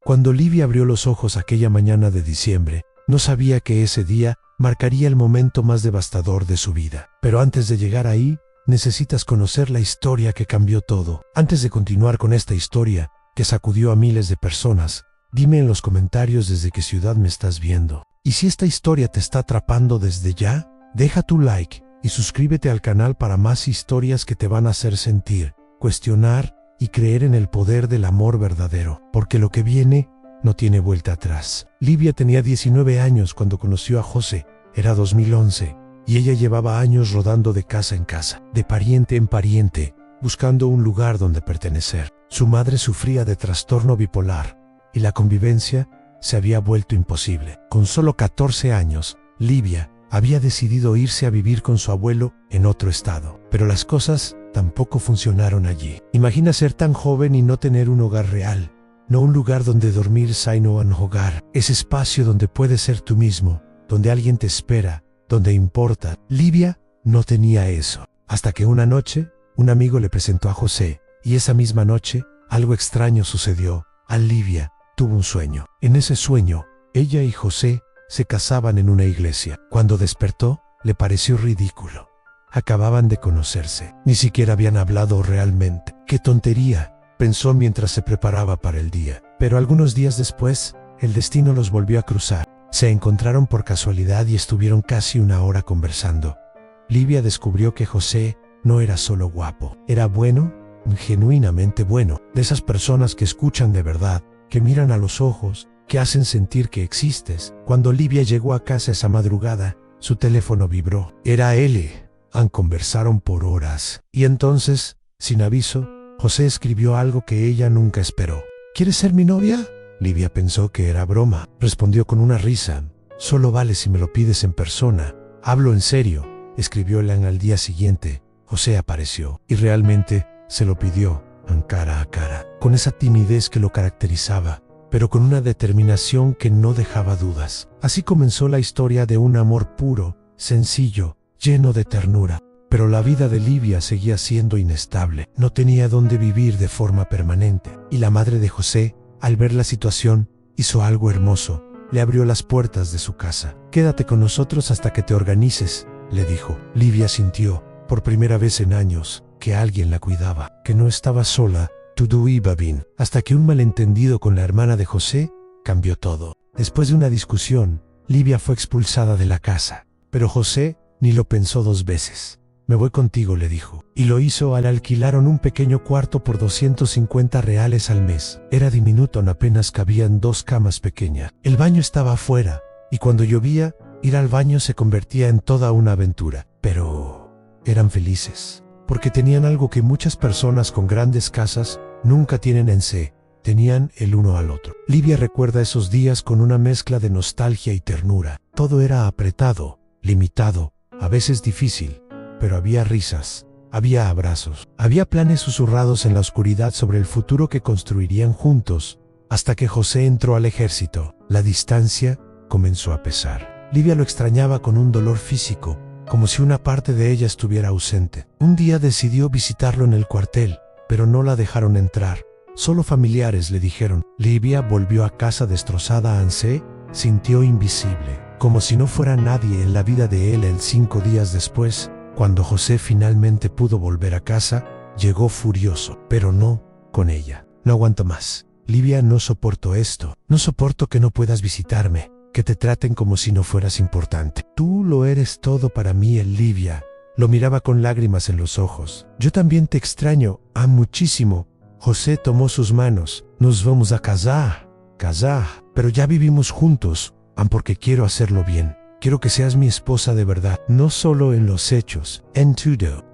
Cuando Livia abrió los ojos aquella mañana de diciembre, no sabía que ese día marcaría el momento más devastador de su vida. Pero antes de llegar ahí, necesitas conocer la historia que cambió todo. Antes de continuar con esta historia, que sacudió a miles de personas, dime en los comentarios desde qué ciudad me estás viendo. Y si esta historia te está atrapando desde ya, deja tu like y suscríbete al canal para más historias que te van a hacer sentir, cuestionar y creer en el poder del amor verdadero, porque lo que viene no tiene vuelta atrás. Livia tenía 19 años cuando conoció a José. Era 2011 y ella llevaba años rodando de casa en casa, de pariente en pariente, buscando un lugar donde pertenecer. Su madre sufría de trastorno bipolar y la convivencia se había vuelto imposible. Con solo 14 años, Livia había decidido irse a vivir con su abuelo en otro estado. Pero las cosas tampoco funcionaron allí. Imagina ser tan joven y no tener un hogar real. No un lugar donde dormir, sino un hogar. Ese espacio donde puedes ser tú mismo, donde alguien te espera, donde importa. Livia no tenía eso. Hasta que una noche, un amigo le presentó a José. Y esa misma noche, algo extraño sucedió. Livia tuvo un sueño. En ese sueño, ella y José se casaban en una iglesia. Cuando despertó, le pareció ridículo. Acababan de conocerse. Ni siquiera habían hablado realmente. ¡Qué tontería!, pensó mientras se preparaba para el día. Pero algunos días después, el destino los volvió a cruzar. Se encontraron por casualidad y estuvieron casi una hora conversando. Livia descubrió que José no era solo guapo. Era bueno, genuinamente bueno. De esas personas que escuchan de verdad, que miran a los ojos, que hacen sentir que existes. Cuando Livia llegó a casa esa madrugada, su teléfono vibró. Era él. Conversaron por horas. Y entonces, sin aviso, José escribió algo que ella nunca esperó. ¿Quieres ser mi novia? Livia pensó que era broma. Respondió con una risa. Solo vale si me lo pides en persona. Hablo en serio. Escribió Elan al día siguiente. José apareció. Y realmente se lo pidió, cara a cara. Con esa timidez que lo caracterizaba, pero con una determinación que no dejaba dudas. Así comenzó la historia de un amor puro, sencillo, lleno de ternura. Pero la vida de Livia seguía siendo inestable. No tenía dónde vivir de forma permanente. Y la madre de José, al ver la situación, hizo algo hermoso. Le abrió las puertas de su casa. «Quédate con nosotros hasta que te organices», le dijo. Livia sintió, por primera vez en años, que alguien la cuidaba, que no estaba sola. Todo iba bien, hasta que un malentendido con la hermana de José cambió todo. Después de una discusión, Livia fue expulsada de la casa. Pero José ni lo pensó dos veces. «Me voy contigo», le dijo. Y lo hizo. Alquilaron un pequeño cuarto por 250 reales al mes. Era diminuto, apenas cabían 2 camas pequeñas. El baño estaba afuera, y cuando llovía, ir al baño se convertía en toda una aventura. Pero eran felices, porque tenían algo que muchas personas con grandes casas nunca tienen en sí. Tenían el uno al otro. Livia recuerda esos días con una mezcla de nostalgia y ternura. Todo era apretado, limitado, a veces difícil. Pero había risas, había abrazos, había planes susurrados en la oscuridad sobre el futuro que construirían juntos, hasta que José entró al ejército. La distancia comenzó a pesar. Livia lo extrañaba con un dolor físico, como si una parte de ella estuviera ausente. Un día decidió visitarlo en el cuartel, pero no la dejaron entrar. Solo familiares le dijeron. Livia volvió a casa destrozada. Se sintió invisible, como si no fuera nadie en la vida de él. 5 días después, cuando José finalmente pudo volver a casa, llegó furioso, pero no con ella. «No aguanto más. Livia, no soporto esto. No soporto que no puedas visitarme, que te traten como si no fueras importante. Tú lo eres todo para mí». Livia lo miraba con lágrimas en los ojos. «Yo también te extraño, muchísimo». José tomó sus manos. «Nos vamos a casar, pero ya vivimos juntos, porque quiero hacerlo bien. Quiero que seas mi esposa de verdad, no solo en los hechos, en todo».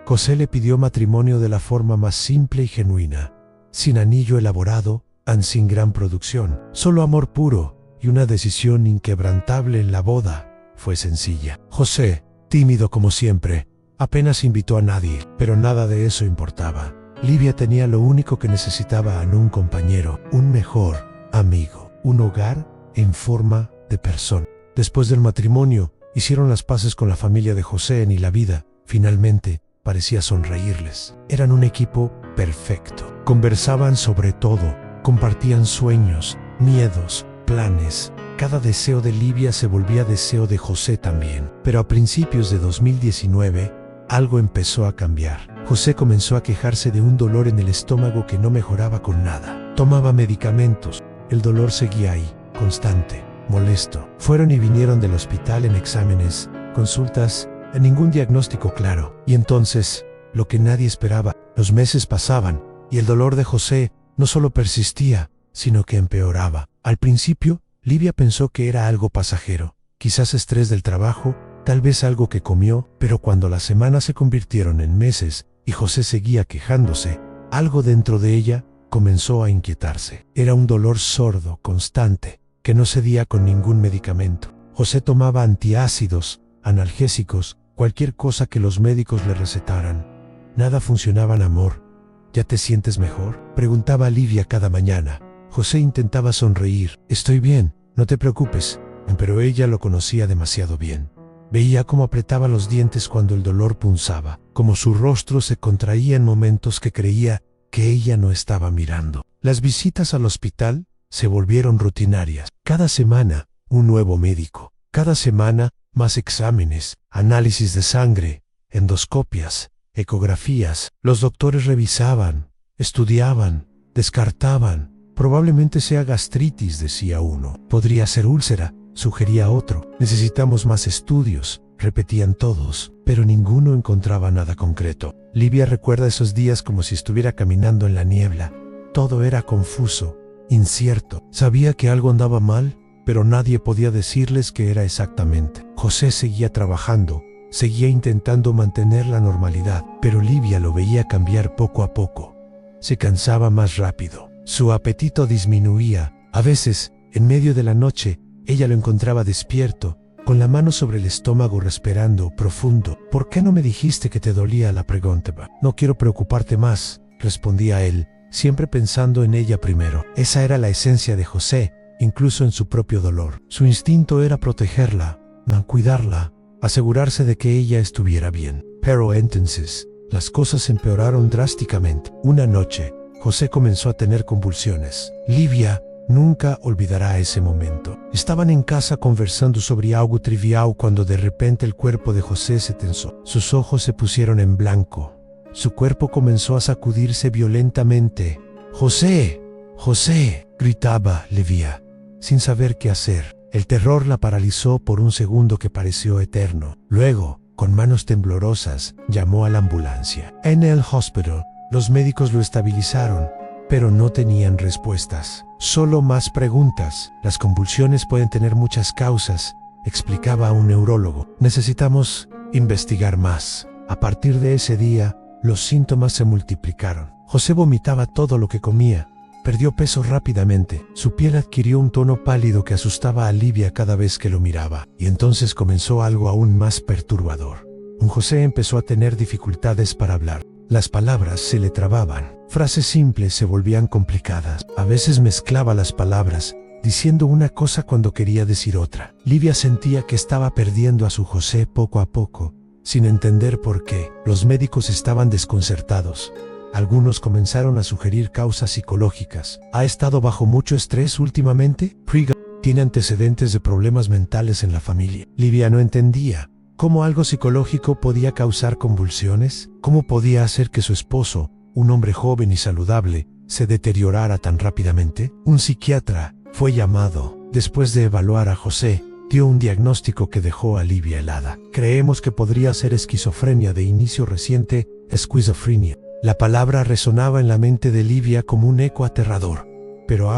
José le pidió matrimonio de la forma más simple y genuina, sin anillo elaborado, sin gran producción. Solo amor puro y una decisión inquebrantable en la boda. Fue sencilla. José, tímido como siempre, apenas invitó a nadie, pero nada de eso importaba. Livia tenía lo único que necesitaba: un compañero, un mejor amigo, un hogar en forma de persona. Después del matrimonio, hicieron las paces con la familia de José y la vida, finalmente, parecía sonreírles. Eran un equipo perfecto. Conversaban sobre todo, Compartían sueños, miedos, planes. Cada deseo de Livia se volvía deseo de José también. Pero a principios de 2019, algo empezó a cambiar. José comenzó a quejarse de un dolor en el estómago que no mejoraba con nada. Tomaba medicamentos. El dolor seguía ahí, constante, molesto. Fueron y vinieron del hospital en exámenes, consultas, ningún diagnóstico claro. Y entonces, lo que nadie esperaba, los meses pasaban, y el dolor de José no solo persistía, sino que empeoraba. Al principio, Livia pensó que era algo pasajero, quizás estrés del trabajo, tal vez algo que comió, pero cuando las semanas se convirtieron en meses y José seguía quejándose, algo dentro de ella comenzó a inquietarse. Era un dolor sordo, constante, que no cedía con ningún medicamento. José tomaba antiácidos, analgésicos, cualquier cosa que los médicos le recetaran. Nada funcionaba. Amor, ¿ya te sientes mejor?, preguntaba Livia cada mañana. José intentaba sonreír. Estoy bien, no te preocupes, pero ella lo conocía demasiado bien. Veía cómo apretaba los dientes cuando el dolor punzaba, cómo su rostro se contraía en momentos que creía que ella no estaba mirando. Las visitas al hospital se volvieron rutinarias. Cada semana, un nuevo médico. Cada semana, más exámenes, análisis de sangre, endoscopias, ecografías. Los doctores revisaban, estudiaban, descartaban. Probablemente sea gastritis, decía uno. Podría ser úlcera, sugería otro. Necesitamos más estudios, repetían todos, pero ninguno encontraba nada concreto. Livia recuerda esos días como si estuviera caminando en la niebla. Todo era confuso, incierto. Sabía que algo andaba mal, pero nadie podía decirles qué era exactamente. José seguía trabajando, seguía intentando mantener la normalidad, pero Livia lo veía cambiar poco a poco. Se cansaba más rápido. Su apetito disminuía. A veces, en medio de la noche, ella lo encontraba despierto, con la mano sobre el estómago respirando profundo. ¿Por qué no me dijiste que te dolía?, la preguntaba. No quiero preocuparte más, respondía él, siempre pensando en ella primero. Esa era la esencia de José, incluso en su propio dolor. Su instinto era protegerla, cuidarla, asegurarse de que ella estuviera bien. Pero entonces, las cosas empeoraron drásticamente. Una noche, José comenzó a tener convulsiones. Livia nunca olvidará ese momento. Estaban en casa conversando sobre algo trivial cuando de repente el cuerpo de José se tensó. Sus ojos se pusieron en blanco. Su cuerpo comenzó a sacudirse violentamente. ¡José! ¡José!, gritaba Livia, sin saber qué hacer. El terror la paralizó por un segundo que pareció eterno. Luego, con manos temblorosas, llamó a la ambulancia. En el hospital, los médicos lo estabilizaron, pero no tenían respuestas. Solo más preguntas. Las convulsiones pueden tener muchas causas, explicaba un neurólogo. Necesitamos investigar más. A partir de ese día, los síntomas se multiplicaron. José vomitaba todo lo que comía. Perdió peso rápidamente. Su piel adquirió un tono pálido que asustaba a Livia cada vez que lo miraba. Y entonces comenzó algo aún más perturbador. José empezó a tener dificultades para hablar. Las palabras se le trababan. Frases simples se volvían complicadas. A veces mezclaba las palabras, diciendo una cosa cuando quería decir otra. Livia sentía que estaba perdiendo a su José poco a poco, sin entender por qué. Los médicos estaban desconcertados. Algunos comenzaron a sugerir causas psicológicas. ¿Ha estado bajo mucho estrés últimamente? Priga tiene antecedentes de problemas mentales en la familia. Livia no entendía cómo algo psicológico podía causar convulsiones. ¿Cómo podía hacer que su esposo, un hombre joven y saludable, se deteriorara tan rápidamente? Un psiquiatra fue llamado. Después de evaluar a José, dio un diagnóstico que dejó a Livia helada. Creemos que podría ser esquizofrenia de inicio reciente, esquizofrenia. La palabra resonaba en la mente de Livia como un eco aterrador. Pero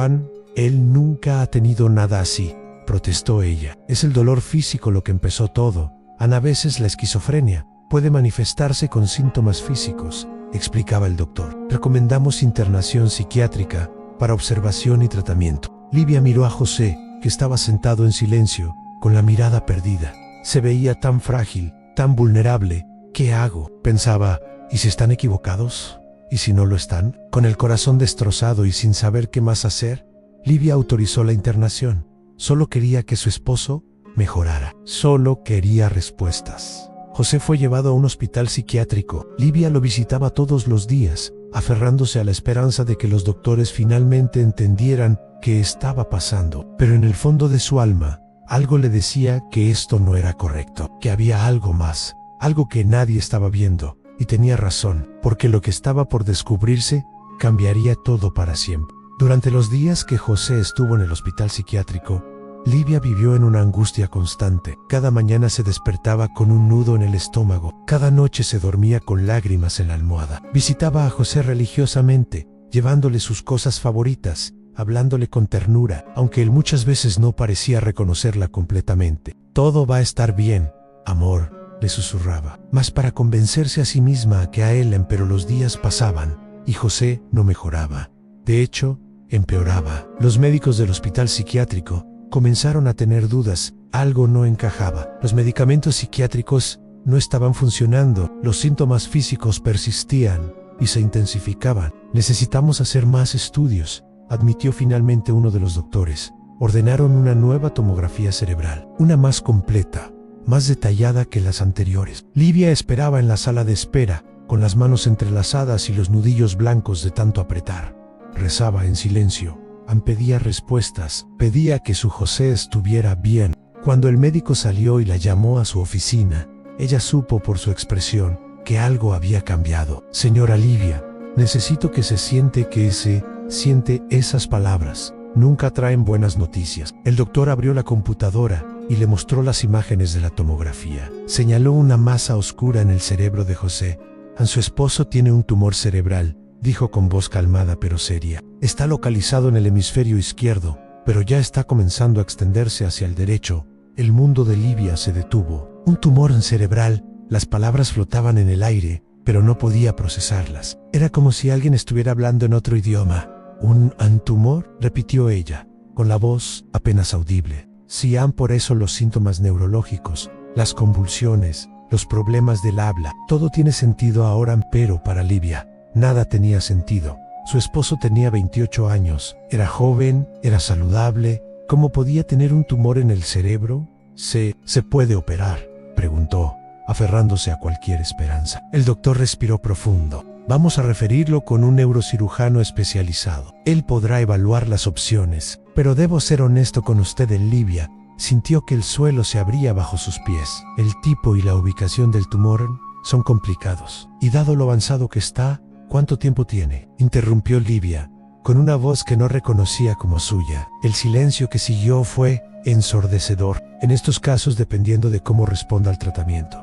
él nunca ha tenido nada así, protestó ella. Es el dolor físico lo que empezó todo. A veces la esquizofrenia puede manifestarse con síntomas físicos, explicaba el doctor. Recomendamos internación psiquiátrica para observación y tratamiento. Livia miró a José, que estaba sentado en silencio, con la mirada perdida. Se veía tan frágil, tan vulnerable. ¿Qué hago?, pensaba. ¿Y si están equivocados? ¿Y si no lo están? Con el corazón destrozado y sin saber qué más hacer, Livia autorizó la internación. Solo quería que su esposo mejorara. Solo quería respuestas. José fue llevado a un hospital psiquiátrico. Livia lo visitaba todos los días, aferrándose a la esperanza de que los doctores finalmente entendieran qué estaba pasando. Pero en el fondo de su alma, algo le decía que esto no era correcto, que había algo más, algo que nadie estaba viendo. Y tenía razón, porque lo que estaba por descubrirse cambiaría todo para siempre. Durante los días que José estuvo en el hospital psiquiátrico, Livia vivió en una angustia constante. Cada mañana se despertaba con un nudo en el estómago. Cada noche se dormía con lágrimas en la almohada. Visitaba a José religiosamente, llevándole sus cosas favoritas, hablándole con ternura, aunque él muchas veces no parecía reconocerla completamente. Todo va a estar bien, amor, le susurraba. Mas para convencerse a sí misma que a él pero los días pasaban y José no mejoraba. De hecho, empeoraba. Los médicos del hospital psiquiátrico comenzaron a tener dudas. Algo no encajaba. Los medicamentos psiquiátricos no estaban funcionando. Los síntomas físicos persistían y se intensificaban. Necesitamos hacer más estudios, admitió finalmente uno de los doctores. Ordenaron una nueva tomografía cerebral, una más completa, más detallada que las anteriores. Livia esperaba en la sala de espera, con las manos entrelazadas y los nudillos blancos de tanto apretar. Rezaba en silencio. Pedía respuestas, pedía que su José estuviera bien. Cuando el médico salió y la llamó a su oficina, ella supo por su expresión que algo había cambiado. Señora Livia, necesito que se siente esas palabras. Nunca traen buenas noticias. El doctor abrió la computadora y le mostró las imágenes de la tomografía. Señaló una masa oscura en el cerebro de José. Su esposo tiene un tumor cerebral, dijo con voz calmada pero seria. Está localizado en el hemisferio izquierdo, pero ya está comenzando a extenderse hacia el derecho. El mundo de Livia se detuvo. Un tumor cerebral. Las palabras flotaban en el aire, pero no podía procesarlas. Era como si alguien estuviera hablando en otro idioma. ¿Un tumor?, repitió ella, con la voz apenas audible. Sí, por eso los síntomas neurológicos, las convulsiones, los problemas del habla. Todo tiene sentido ahora, pero para Livia nada tenía sentido. Su esposo tenía 28 años, era joven, era saludable. ¿Cómo podía tener un tumor en el cerebro? ¿Se puede operar?, preguntó, aferrándose a cualquier esperanza. El doctor respiró profundo. Vamos a referirlo con un neurocirujano especializado. Él podrá evaluar las opciones. Pero debo ser honesto con usted, Livia. Sintió que el suelo se abría bajo sus pies. El tipo y la ubicación del tumor son complicados. Y dado lo avanzado que está, ¿cuánto tiempo tiene?, interrumpió Livia, con una voz que no reconocía como suya. El silencio que siguió fue ensordecedor. En estos casos, dependiendo de cómo responda al tratamiento,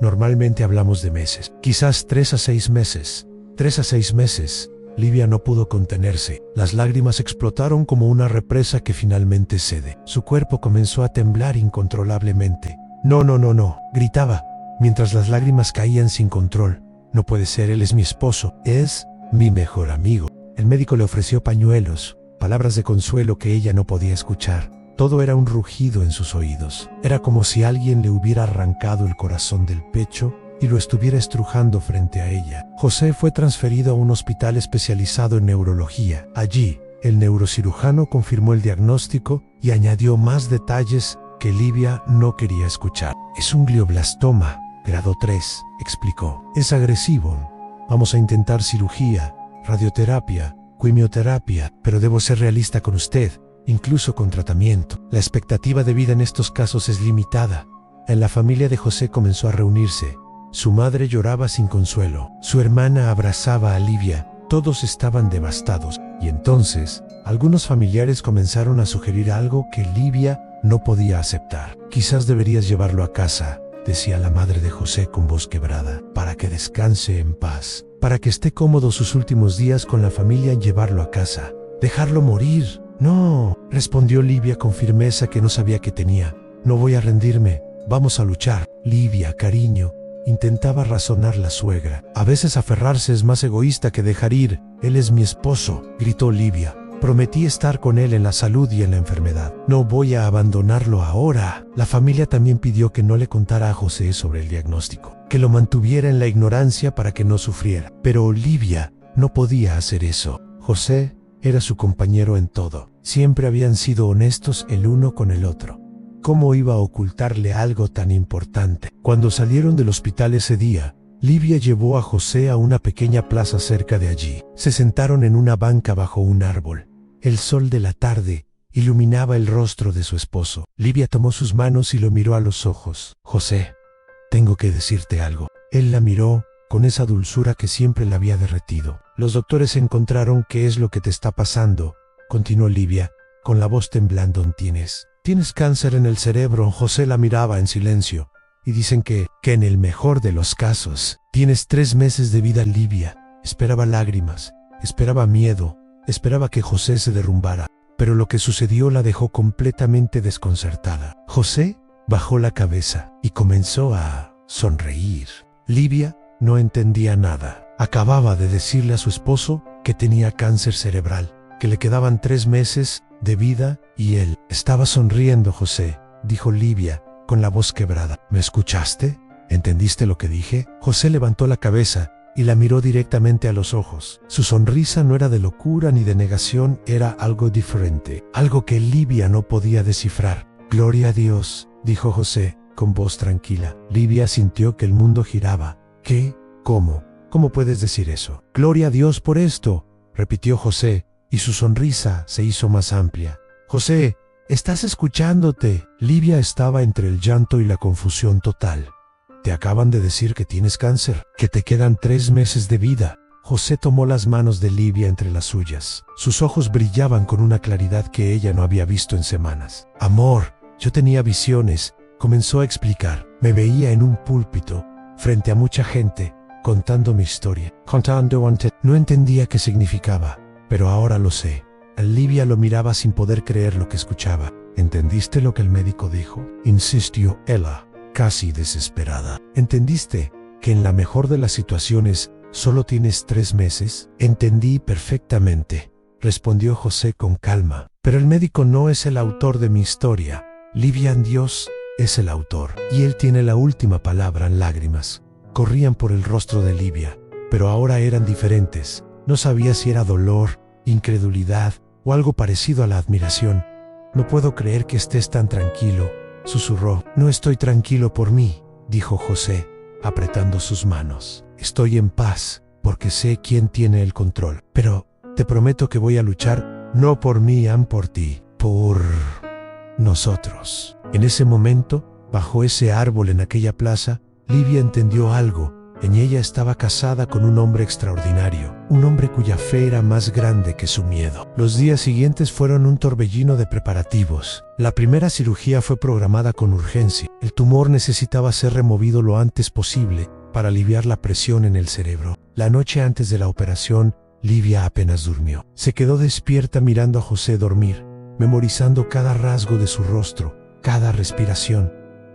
normalmente hablamos de meses, quizás 3 a 6 meses. 3 a 6 meses. Livia no pudo contenerse. Las lágrimas explotaron como una represa que finalmente cede. Su cuerpo comenzó a temblar incontrolablemente. No, gritaba, mientras las lágrimas caían sin control. No puede ser, él es mi esposo, es mi mejor amigo. El médico le ofreció pañuelos, palabras de consuelo que ella no podía escuchar. Todo era un rugido en sus oídos. Era como si alguien le hubiera arrancado el corazón del pecho y lo estuviera estrujando frente a ella. José fue transferido a un hospital especializado en neurología. Allí, el neurocirujano confirmó el diagnóstico y añadió más detalles que Livia no quería escuchar. Es un glioblastoma, grado 3, explicó. Es agresivo. Vamos a intentar cirugía, radioterapia, quimioterapia, pero debo ser realista con usted. Incluso con tratamiento, la expectativa de vida en estos casos es limitada. En la familia de José comenzó a reunirse. Su madre lloraba sin consuelo. Su hermana abrazaba a Livia. Todos estaban devastados. Y entonces, algunos familiares comenzaron a sugerir algo que Livia no podía aceptar. Quizás deberías llevarlo a casa, decía la madre de José con voz quebrada, para que descanse en paz, para que esté cómodo sus últimos días con la familia. Llevarlo a casa, dejarlo morir. No, respondió Livia con firmeza que no sabía qué tenía. No voy a rendirme, vamos a luchar. Livia, cariño, intentaba razonar la suegra. A veces aferrarse es más egoísta que dejar ir. Él es mi esposo, gritó Livia. Prometí estar con él en la salud y en la enfermedad. No voy a abandonarlo ahora. La familia también pidió que no le contara a José sobre el diagnóstico, que lo mantuviera en la ignorancia para que no sufriera. Pero Livia no podía hacer eso. José era su compañero en todo. Siempre habían sido honestos el uno con el otro. ¿Cómo iba a ocultarle algo tan importante? Cuando salieron del hospital ese día, Livia llevó a José a una pequeña plaza cerca de allí. Se sentaron en una banca bajo un árbol. El sol de la tarde iluminaba el rostro de su esposo. Livia tomó sus manos y lo miró a los ojos. José, tengo que decirte algo. Él la miró con esa dulzura que siempre la había derretido. Los doctores encontraron qué es lo que te está pasando, continuó Livia, con la voz temblando. Tienes cáncer en el cerebro. José la miraba en silencio. Y dicen que en el mejor de los casos, tienes 3 meses de vida. Livia esperaba lágrimas, esperaba miedo, esperaba que José se derrumbara. Pero lo que sucedió la dejó completamente desconcertada. José bajó la cabeza y comenzó a sonreír. Livia no entendía nada. Acababa de decirle a su esposo que tenía cáncer cerebral, que le quedaban 3 meses de vida y él estaba sonriendo. José, dijo Livia con la voz quebrada. ¿Me escuchaste? ¿Entendiste lo que dije? José levantó la cabeza y la miró directamente a los ojos. Su sonrisa no era de locura ni de negación, era algo diferente, algo que Livia no podía descifrar. Gloria a Dios, dijo José con voz tranquila. Livia sintió que el mundo giraba. ¿Qué? ¿Cómo? ¿Cómo puedes decir eso? Gloria a Dios por esto, repitió José, y su sonrisa se hizo más amplia. José, ¿estás escuchándote? Livia estaba entre el llanto y la confusión total. Te acaban de decir que tienes cáncer, que te quedan 3 meses de vida. José tomó las manos de Livia entre las suyas. Sus ojos brillaban con una claridad que ella no había visto en semanas. Amor, yo tenía visiones, comenzó a explicar. Me veía en un púlpito, frente a mucha gente, contando mi historia. No entendía qué significaba, pero ahora lo sé. Livia lo miraba sin poder creer lo que escuchaba. ¿Entendiste lo que el médico dijo? Insistió ella, casi desesperada. ¿Entendiste que en la mejor de las situaciones solo tienes 3 meses? Entendí perfectamente, respondió José con calma. Pero el médico no es el autor de mi historia. Livia, Dios es el autor. Y él tiene la última palabra. Lágrimas corrían por el rostro de Livia, pero ahora eran diferentes. No sabía si era dolor, incredulidad o algo parecido a la admiración. No puedo creer que estés tan tranquilo, susurró. No estoy tranquilo por mí, dijo José, apretando sus manos. Estoy en paz, porque sé quién tiene el control. Pero te prometo que voy a luchar, no por mí, por ti, por nosotros. En ese momento, bajo ese árbol en aquella plaza, Livia entendió algo. En ella estaba casada con un hombre extraordinario, un hombre cuya fe era más grande que su miedo. Los días siguientes fueron un torbellino de preparativos. La primera cirugía fue programada con urgencia. El tumor necesitaba ser removido lo antes posible para aliviar la presión en el cerebro. La noche antes de la operación, Livia apenas durmió. Se quedó despierta mirando a José dormir, memorizando cada rasgo de su rostro, cada respiración.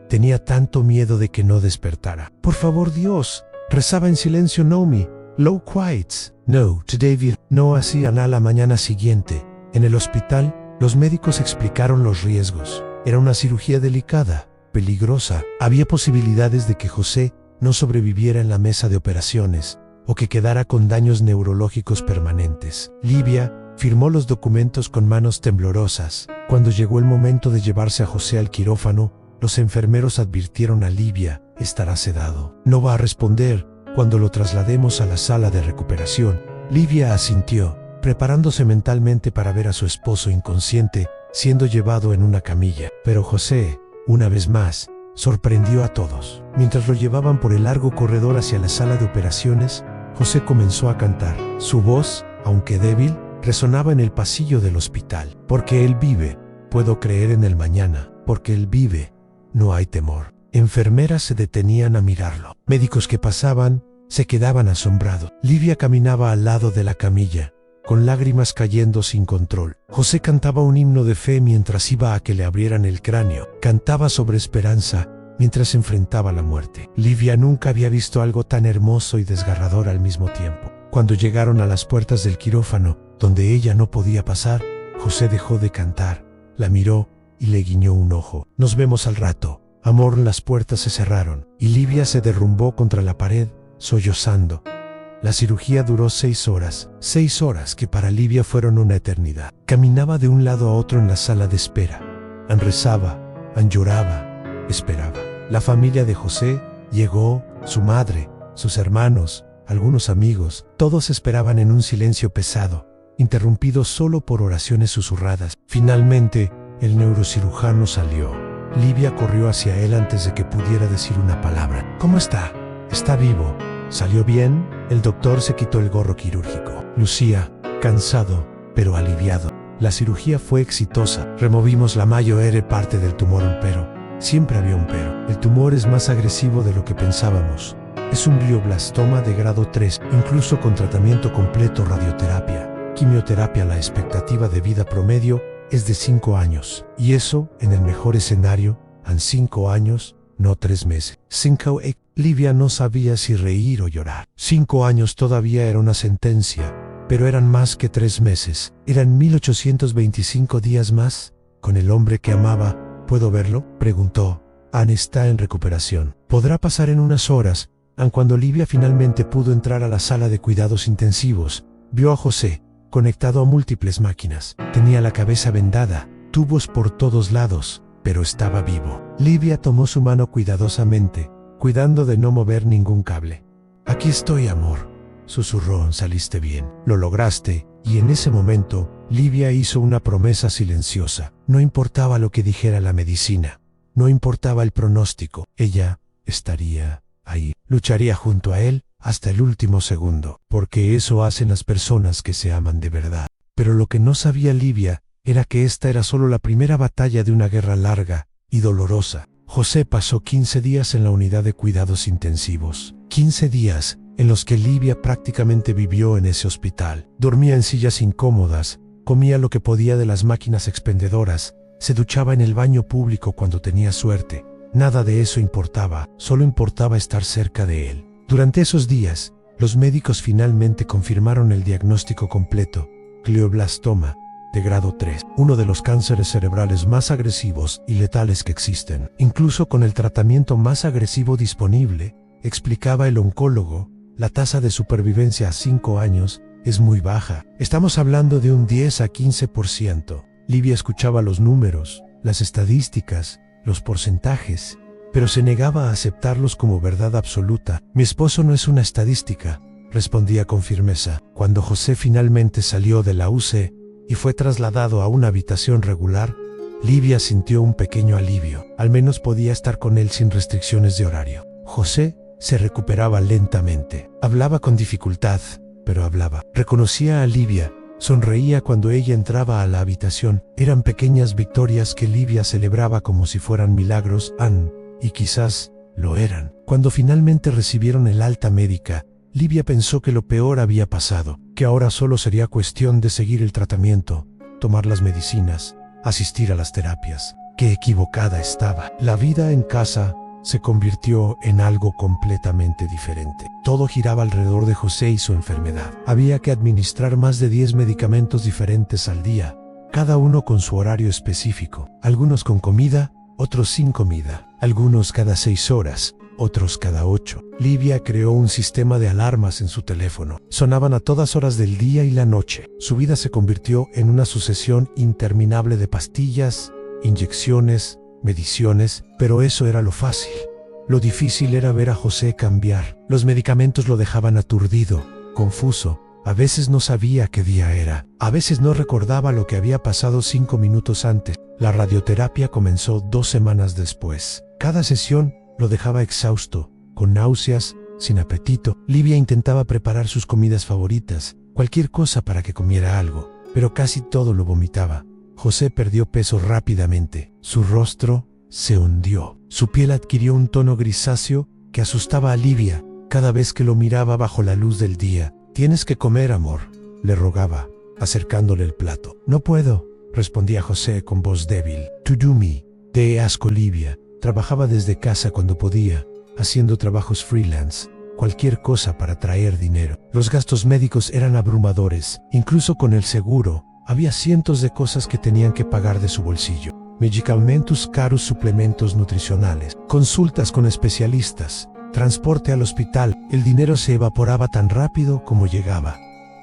Tenía tanto miedo de que no despertara. Por favor, Dios, rezaba en silencio Naomi. Low quiets. No, to David. No hacía nada. La mañana siguiente, en el hospital, los médicos explicaron los riesgos. Era una cirugía delicada, peligrosa. Había posibilidades de que José no sobreviviera en la mesa de operaciones o que quedara con daños neurológicos permanentes. Livia firmó los documentos con manos temblorosas. Cuando llegó el momento de llevarse a José al quirófano, los enfermeros advirtieron a Livia: estará sedado. No va a responder cuando lo traslademos a la sala de recuperación. Livia asintió, preparándose mentalmente para ver a su esposo inconsciente siendo llevado en una camilla. Pero José, una vez más, sorprendió a todos. Mientras lo llevaban por el largo corredor hacia la sala de operaciones, José comenzó a cantar. Su voz, aunque débil, resonaba en el pasillo del hospital. Porque Él vive, puedo creer en el mañana. Porque Él vive, no hay temor. Enfermeras se detenían a mirarlo. Médicos que pasaban se quedaban asombrados. Livia caminaba al lado de la camilla, con lágrimas cayendo sin control. José cantaba un himno de fe mientras iba a que le abrieran el cráneo. Cantaba sobre esperanza mientras enfrentaba la muerte. Livia nunca había visto algo tan hermoso y desgarrador al mismo tiempo. Cuando llegaron a las puertas del quirófano, donde ella no podía pasar, José dejó de cantar, la miró y le guiñó un ojo. Nos vemos al rato. Amor. Las puertas se cerraron y Livia se derrumbó contra la pared, sollozando. La cirugía duró 6 horas, 6 horas que para Livia fueron una eternidad. Caminaba de un lado a otro en la sala de espera. Rezaba, lloraba, esperaba. La familia de José llegó, su madre, sus hermanos, algunos amigos, todos esperaban en un silencio pesado, interrumpido solo por oraciones susurradas. Finalmente, el neurocirujano salió. Livia corrió hacia él antes de que pudiera decir una palabra. ¿Cómo está? Está vivo. ¿Salió bien? El doctor se quitó el gorro quirúrgico. Lucía, cansado, pero aliviado. La cirugía fue exitosa. Removimos la mayor parte del tumor, pero siempre había un pero. El tumor es más agresivo de lo que pensábamos. Es un glioblastoma de grado 3, incluso con tratamiento completo, radioterapia, quimioterapia. La expectativa de vida promedio es de 5 años. Y eso, en el mejor escenario, en 5 años, no 3 meses. 5 años. Livia no sabía si reír o llorar. 5 años todavía era una sentencia, pero eran más que 3 meses. Eran 1825 días más con el hombre que amaba. ¿Puedo verlo?, preguntó. Anne está en recuperación. Podrá pasar en unas horas. Cuando Livia finalmente pudo entrar a la sala de cuidados intensivos, vio a José, conectado a múltiples máquinas. Tenía la cabeza vendada, tubos por todos lados, pero estaba vivo. Livia tomó su mano cuidadosamente, cuidando de no mover ningún cable. Aquí estoy, amor, susurró. Saliste bien. Lo lograste. Y en ese momento, Livia hizo una promesa silenciosa. No importaba lo que dijera la medicina, no importaba el pronóstico, ella estaría ahí, lucharía junto a él hasta el último segundo, porque eso hacen las personas que se aman de verdad. Pero lo que no sabía Livia era que esta era solo la primera batalla de una guerra larga y dolorosa. José pasó 15 días en la unidad de cuidados intensivos. 15 días en los que Livia prácticamente vivió en ese hospital. Dormía en sillas incómodas, comía lo que podía de las máquinas expendedoras, se duchaba en el baño público cuando tenía suerte. Nada de eso importaba, solo importaba estar cerca de él. Durante esos días, los médicos finalmente confirmaron el diagnóstico completo: glioblastoma de grado 3, uno de los cánceres cerebrales más agresivos y letales que existen. Incluso con el tratamiento más agresivo disponible, explicaba el oncólogo, la tasa de supervivencia a 5 años es muy baja. Estamos hablando de un 10 a 15%. Livia escuchaba los números, las estadísticas, los porcentajes, pero se negaba a aceptarlos como verdad absoluta. Mi esposo no es una estadística, respondía con firmeza. Cuando José finalmente salió de la UC y fue trasladado a una habitación regular, Livia sintió un pequeño alivio. Al menos podía estar con él sin restricciones de horario. José se recuperaba lentamente. Hablaba con dificultad, pero hablaba. Reconocía a Livia, sonreía cuando ella entraba a la habitación. Eran pequeñas victorias que Livia celebraba como si fueran milagros, y quizás lo eran. Cuando finalmente recibieron el alta médica, Livia pensó que lo peor había pasado, que ahora solo sería cuestión de seguir el tratamiento, tomar las medicinas, asistir a las terapias. Qué equivocada estaba. La vida en casa se convirtió en algo completamente diferente. Todo giraba alrededor de José y su enfermedad. Había que administrar más de 10 medicamentos diferentes al día, cada uno con su horario específico. Algunos con comida, otros sin comida. Algunos cada 6 horas, otros cada 8. Livia creó un sistema de alarmas en su teléfono. Sonaban a todas horas del día y la noche. Su vida se convirtió en una sucesión interminable de pastillas, inyecciones, mediciones, pero eso era lo fácil. Lo difícil era ver a José cambiar. Los medicamentos lo dejaban aturdido, confuso. A veces no sabía qué día era. A veces no recordaba lo que había pasado 5 minutos antes. La radioterapia comenzó 2 semanas después. Cada sesión lo dejaba exhausto, con náuseas, sin apetito. Livia intentaba preparar sus comidas favoritas, cualquier cosa para que comiera algo, pero casi todo lo vomitaba. José perdió peso rápidamente. Su rostro se hundió. Su piel adquirió un tono grisáceo que asustaba a Livia cada vez que lo miraba bajo la luz del día. «Tienes que comer, amor», le rogaba, acercándole el plato. «No puedo», respondía José con voz débil. «To do me». De asco Livia. Trabajaba desde casa cuando podía, haciendo trabajos freelance, cualquier cosa para traer dinero. Los gastos médicos eran abrumadores. Incluso con el seguro, había cientos de cosas que tenían que pagar de su bolsillo. Medicamentos caros, suplementos nutricionales, consultas con especialistas, transporte al hospital. El dinero se evaporaba tan rápido como llegaba.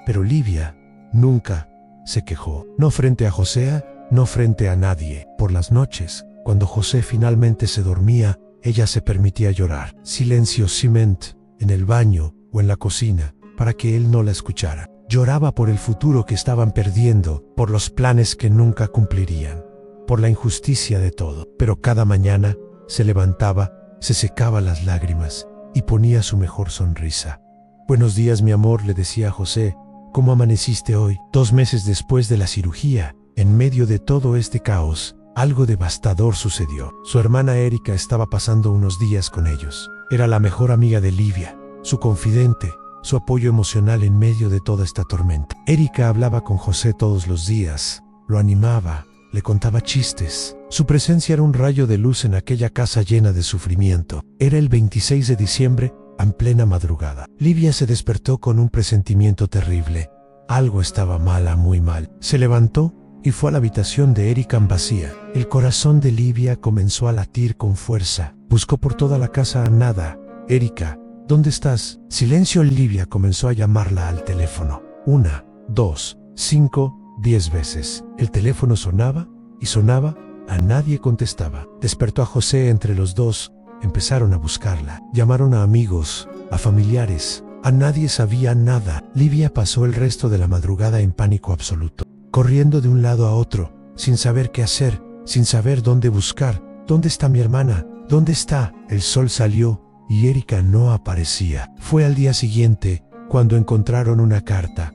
Pero Livia nunca se quejó. No frente a José, no frente a nadie. Por las noches, cuando José finalmente se dormía, ella se permitía llorar. Silencio, cement, en el baño o en la cocina, para que él no la escuchara. Lloraba por el futuro que estaban perdiendo, por los planes que nunca cumplirían, por la injusticia de todo. Pero cada mañana se levantaba, se secaba las lágrimas y ponía su mejor sonrisa. «Buenos días, mi amor», le decía a José. «¿Cómo amaneciste hoy?». 2 meses después de la cirugía, en medio de todo este caos, algo devastador sucedió. Su hermana Erika estaba pasando unos días con ellos. Era la mejor amiga de Livia, su confidente, su apoyo emocional en medio de toda esta tormenta. Erika hablaba con José todos los días, lo animaba, le contaba chistes. Su presencia era un rayo de luz en aquella casa llena de sufrimiento. Era el 26 de diciembre, en plena madrugada. Livia se despertó con un presentimiento terrible. Algo estaba mal, muy mal. Se levantó y fue a la habitación de Erika vacía. El corazón de Livia comenzó a latir con fuerza. Buscó por toda la casa, nada. «Erika, ¿dónde estás?». Silencio. Livia comenzó a llamarla al teléfono. 1, 2, 5, 10 veces. El teléfono sonaba y sonaba, a nadie contestaba. Despertó a José. Entre los dos empezaron a buscarla. Llamaron a amigos, a familiares. A nadie sabía nada. Livia pasó el resto de la madrugada en pánico absoluto, corriendo de un lado a otro, sin saber qué hacer, sin saber dónde buscar. «¿Dónde está mi hermana? ¿Dónde está?». El sol salió y Erika no aparecía. Fue al día siguiente cuando encontraron una carta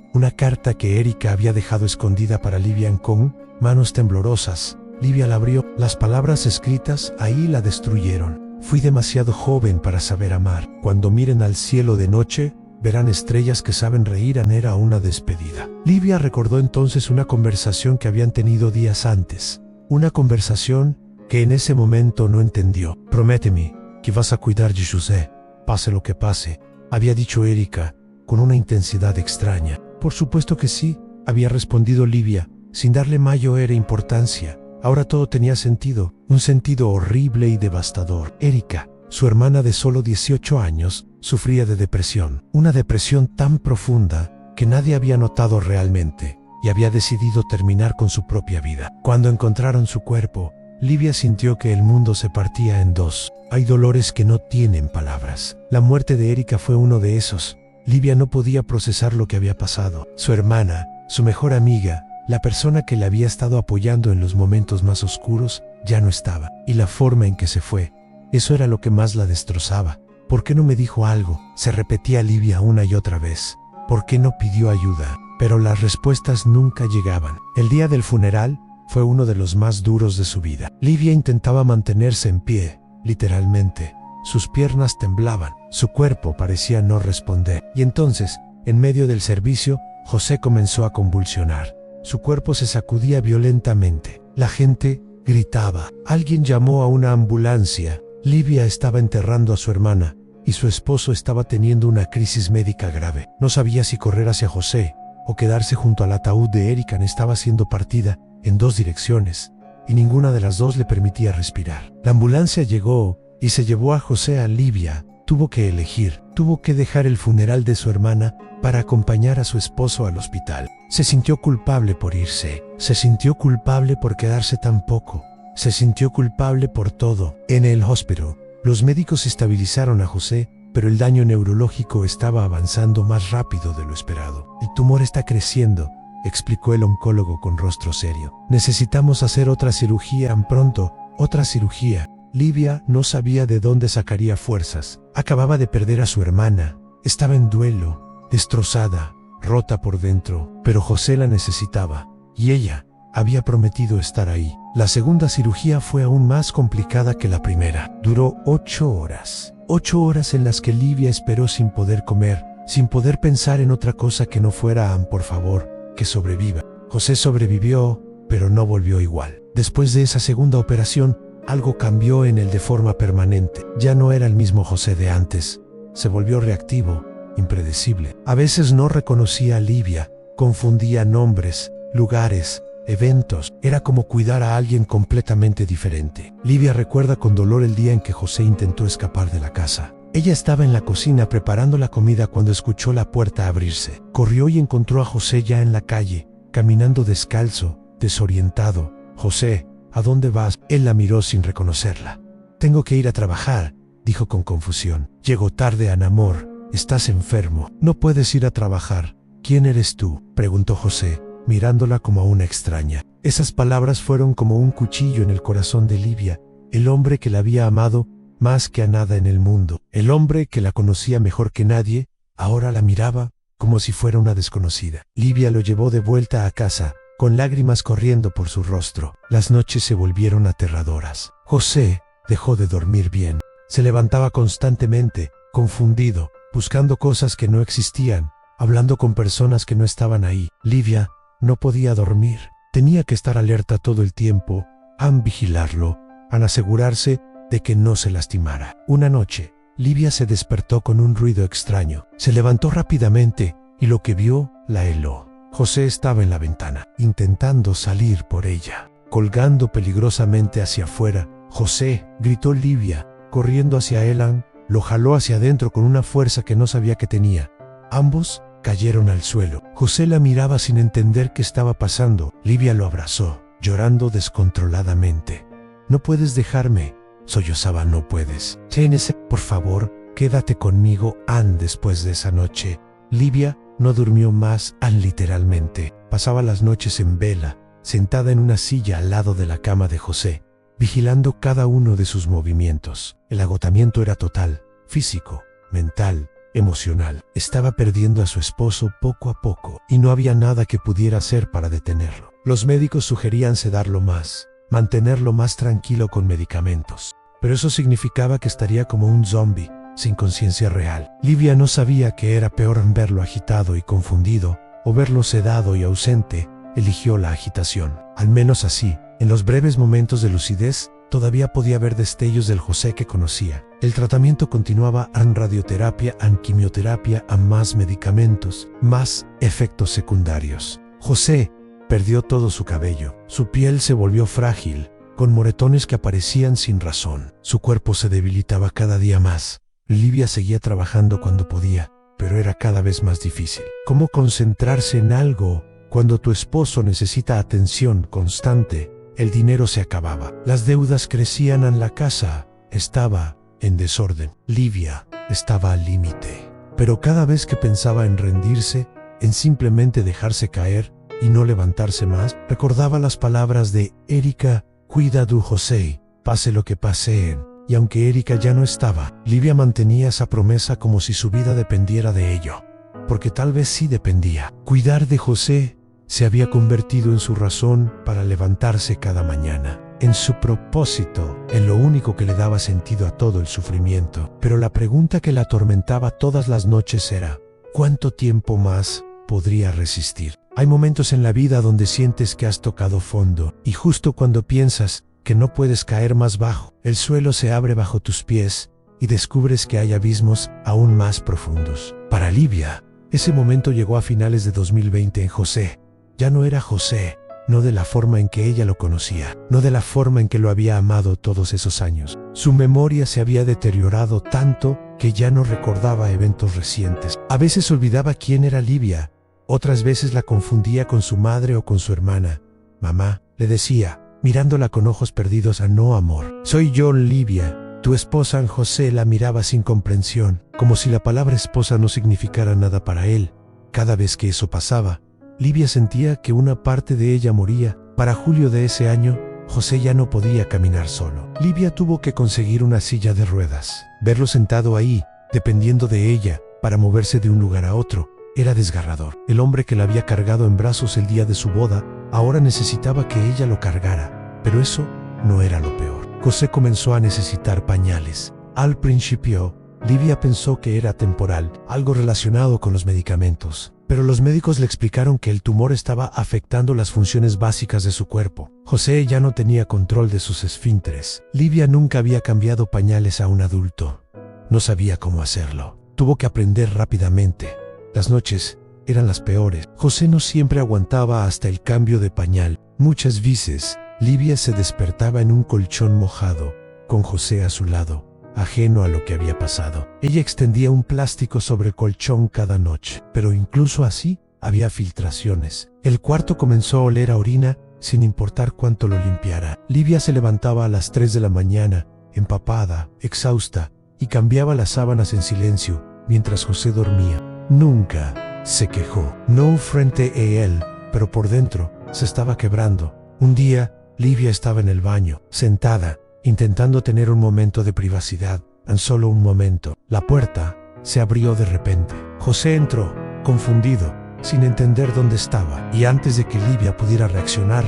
que Erika había dejado escondida para Livia con manos temblorosas. Livia la abrió. Las palabras escritas ahí la destruyeron. «Fui demasiado joven para saber amar. Cuando miren al cielo de noche, verán estrellas que saben reír». Era una despedida. Livia recordó entonces una conversación que habían tenido días antes. Una conversación que en ese momento no entendió. «Prométeme que vas a cuidar de José, pase lo que pase», había dicho Erika con una intensidad extraña. «Por supuesto que sí», había respondido Livia, sin darle mayor importancia. Ahora todo tenía sentido, un sentido horrible y devastador. Erika, su hermana de solo 18 años, sufría de depresión. Una depresión tan profunda que nadie había notado realmente, y había decidido terminar con su propia vida. Cuando encontraron su cuerpo, Livia sintió que el mundo se partía en dos. Hay dolores que no tienen palabras. La muerte de Erika fue uno de esos. Livia no podía procesar lo que había pasado. Su hermana, su mejor amiga, la persona que le había estado apoyando en los momentos más oscuros, ya no estaba. Y la forma en que se fue, eso era lo que más la destrozaba. «¿Por qué no me dijo algo?», se repetía Livia una y otra vez. «¿Por qué no pidió ayuda?». Pero las respuestas nunca llegaban. El día del funeral fue uno de los más duros de su vida. Livia intentaba mantenerse en pie, literalmente. Sus piernas temblaban, su cuerpo parecía no responder. Y entonces, en medio del servicio, José comenzó a convulsionar. Su cuerpo se sacudía violentamente. La gente gritaba. Alguien llamó a una ambulancia. Livia estaba enterrando a su hermana y su esposo estaba teniendo una crisis médica grave. No sabía si correr hacia José o quedarse junto al ataúd de Erika. Estaba siendo partida en 2 direcciones y ninguna de las dos le permitía respirar. La ambulancia llegó y se llevó a José. A Livia tuvo que elegir. Tuvo que dejar el funeral de su hermana para acompañar a su esposo al hospital. Se sintió culpable por irse. Se sintió culpable por quedarse tan poco. Se sintió culpable por todo. En el hospital, los médicos estabilizaron a José, pero el daño neurológico estaba avanzando más rápido de lo esperado. «El tumor está creciendo», explicó el oncólogo con rostro serio. «Necesitamos hacer otra cirugía pronto, otra cirugía». Livia no sabía de dónde sacaría fuerzas. Acababa de perder a su hermana. Estaba en duelo, destrozada, rota por dentro, pero José la necesitaba, y ella había prometido estar ahí. La segunda cirugía fue aún más complicada que la primera. Duró 8 horas. 8 horas en las que Livia esperó sin poder comer, sin poder pensar en otra cosa que no fuera por favor, que sobreviva. José sobrevivió, pero no volvió igual. Después de esa segunda operación, algo cambió en él de forma permanente. Ya no era el mismo José de antes. Se volvió reactivo, impredecible. A veces no reconocía a Livia, confundía nombres, lugares, eventos. Era como cuidar a alguien completamente diferente. Livia recuerda con dolor el día en que José intentó escapar de la casa. Ella estaba en la cocina preparando la comida cuando escuchó la puerta abrirse. Corrió y encontró a José ya en la calle, caminando descalzo, desorientado. «José, ¿a dónde vas?». Él la miró sin reconocerla. «Tengo que ir a trabajar», dijo con confusión. «Llegó tarde a Namor», estás enfermo, no puedes ir a trabajar. ¿Quién eres tú?, preguntó José, mirándola como a una extraña. Esas palabras fueron como un cuchillo en el corazón de Livia, el hombre que la había amado más que a nada en el mundo, el hombre que la conocía mejor que nadie, ahora la miraba como si fuera una desconocida. Livia lo llevó de vuelta a casa, con lágrimas corriendo por su rostro. Las noches se volvieron aterradoras. José dejó de dormir bien. Se levantaba constantemente, confundido, buscando cosas que no existían, hablando con personas que no estaban ahí. Livia no podía dormir. Tenía que estar alerta todo el tiempo, a vigilarlo, a asegurarse de que no se lastimara. Una noche, Livia se despertó con un ruido extraño. Se levantó rápidamente y lo que vio la heló. José estaba en la ventana, intentando salir por ella, colgando peligrosamente hacia afuera. «¡José!», gritó Livia, corriendo hacia él. Lo jaló hacia adentro con una fuerza que no sabía que tenía. Ambos cayeron al suelo. José la miraba sin entender qué estaba pasando. Livia lo abrazó, llorando descontroladamente. «No puedes dejarme», sollozaba. «No puedes. Jane, por favor, quédate conmigo, Anne». Después de esa noche, Livia no durmió más, literalmente. Pasaba las noches en vela, sentada en una silla al lado de la cama de José, vigilando cada uno de sus movimientos. El agotamiento era total, físico, mental, emocional. Estaba perdiendo a su esposo poco a poco, y no había nada que pudiera hacer para detenerlo. Los médicos sugerían sedarlo más, mantenerlo más tranquilo con medicamentos, pero eso significaba que estaría como un zombie, sin conciencia real. Livia no sabía que era peor verlo agitado y confundido, o verlo sedado y ausente. Eligió la agitación. Al menos así, en los breves momentos de lucidez, todavía podía ver destellos del José que conocía. El tratamiento continuaba, radioterapia, quimioterapia, más medicamentos, más efectos secundarios. José perdió todo su cabello. Su piel se volvió frágil, con moretones que aparecían sin razón. Su cuerpo se debilitaba cada día más. Livia seguía trabajando cuando podía, pero era cada vez más difícil. ¿Cómo concentrarse en algo cuando tu esposo necesita atención constante? El dinero se acababa. Las deudas crecían. La casa estaba en desorden. Livia estaba al límite. Pero cada vez que pensaba en rendirse, en simplemente dejarse caer y no levantarse más, recordaba las palabras de Erika: «Cuida du José, pase lo que pase». Y aunque Erika ya no estaba, Livia mantenía esa promesa como si su vida dependiera de ello. Porque tal vez sí dependía. Cuidar de José se había convertido en su razón para levantarse cada mañana, en su propósito, en lo único que le daba sentido a todo el sufrimiento. Pero la pregunta que la atormentaba todas las noches era: ¿cuánto tiempo más podría resistir? Hay momentos en la vida donde sientes que has tocado fondo, y justo cuando piensas que no puedes caer más bajo, el suelo se abre bajo tus pies y descubres que hay abismos aún más profundos. Para Livia, ese momento llegó a finales de 2020 en José. Ya no era José, no de la forma en que ella lo conocía, no de la forma en que lo había amado todos esos años. Su memoria se había deteriorado tanto que ya no recordaba eventos recientes. A veces olvidaba quién era Livia, otras veces la confundía con su madre o con su hermana. «Mamá», le decía, mirándola con ojos perdidos. «No, amor, soy yo, Livia, tu esposa». José la miraba sin comprensión, como si la palabra esposa no significara nada para él. Cada vez que eso pasaba, Livia sentía que una parte de ella moría. Para julio de ese año, José ya no podía caminar solo. Livia tuvo que conseguir una silla de ruedas. Verlo sentado ahí, dependiendo de ella, para moverse de un lugar a otro, era desgarrador. El hombre que la había cargado en brazos el día de su boda, ahora necesitaba que ella lo cargara. Pero eso no era lo peor. José comenzó a necesitar pañales. Al principio, Livia pensó que era temporal, algo relacionado con los medicamentos. Pero los médicos le explicaron que el tumor estaba afectando las funciones básicas de su cuerpo. José ya no tenía control de sus esfínteres. Livia nunca había cambiado pañales a un adulto. No sabía cómo hacerlo. Tuvo que aprender rápidamente. Las noches eran las peores. José no siempre aguantaba hasta el cambio de pañal. Muchas veces, Livia se despertaba en un colchón mojado, con José a su lado, ajeno a lo que había pasado. Ella extendía un plástico sobre el colchón cada noche, pero incluso así había filtraciones. El cuarto comenzó a oler a orina, sin importar cuánto lo limpiara. Livia se levantaba a las 3 de la mañana, empapada, exhausta, y cambiaba las sábanas en silencio, mientras José dormía. Nunca se quejó, no frente a él, pero por dentro se estaba quebrando. Un día, Livia estaba en el baño, sentada, intentando tener un momento de privacidad, tan solo un momento. La puerta se abrió de repente. José entró, confundido, sin entender dónde estaba, y antes de que Livia pudiera reaccionar,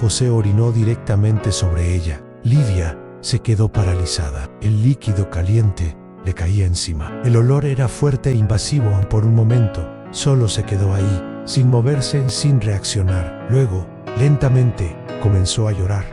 José orinó directamente sobre ella. Livia se quedó paralizada. El líquido caliente le caía encima. El olor era fuerte e invasivo. Por un momento, solo se quedó ahí, sin moverse, sin reaccionar. Luego, lentamente, comenzó a llorar.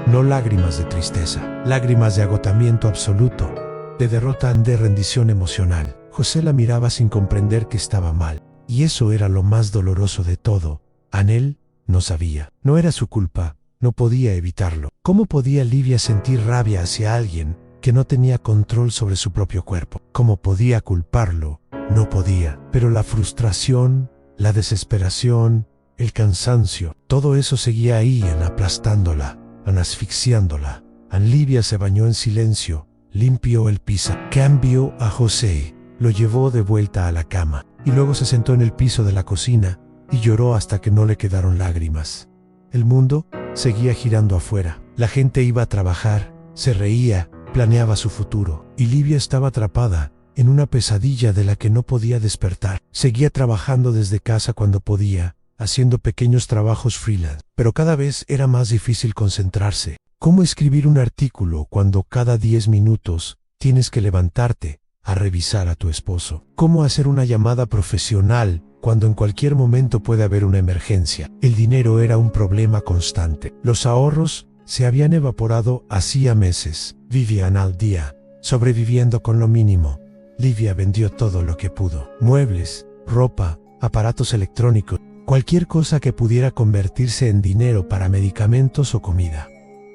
No lágrimas de tristeza, lágrimas de agotamiento absoluto, de derrota, de rendición emocional. José la miraba sin comprender que estaba mal. Y eso era lo más doloroso de todo. Anel no sabía. No era su culpa. No podía evitarlo. ¿Cómo podía Livia sentir rabia hacia alguien que no tenía control sobre su propio cuerpo? ¿Cómo podía culparlo? No podía. Pero la frustración, la desesperación, el cansancio, todo eso seguía ahí, aplastándola, asfixiándola. Livia se bañó en silencio, limpió el piso, cambió a José, lo llevó de vuelta a la cama, y luego se sentó en el piso de la cocina y lloró hasta que no le quedaron lágrimas. El mundo seguía girando afuera. La gente iba a trabajar, se reía, planeaba su futuro, y Livia estaba atrapada en una pesadilla de la que no podía despertar. Seguía trabajando desde casa cuando podía, haciendo pequeños trabajos freelance, pero cada vez era más difícil concentrarse. ¿Cómo escribir un artículo cuando cada 10 minutos tienes que levantarte a revisar a tu esposo? ¿Cómo hacer una llamada profesional cuando en cualquier momento puede haber una emergencia? El dinero era un problema constante. Los ahorros se habían evaporado hacía meses. Vivían al día, sobreviviendo con lo mínimo. Livia vendió todo lo que pudo: muebles, ropa, aparatos electrónicos, cualquier cosa que pudiera convertirse en dinero para medicamentos o comida.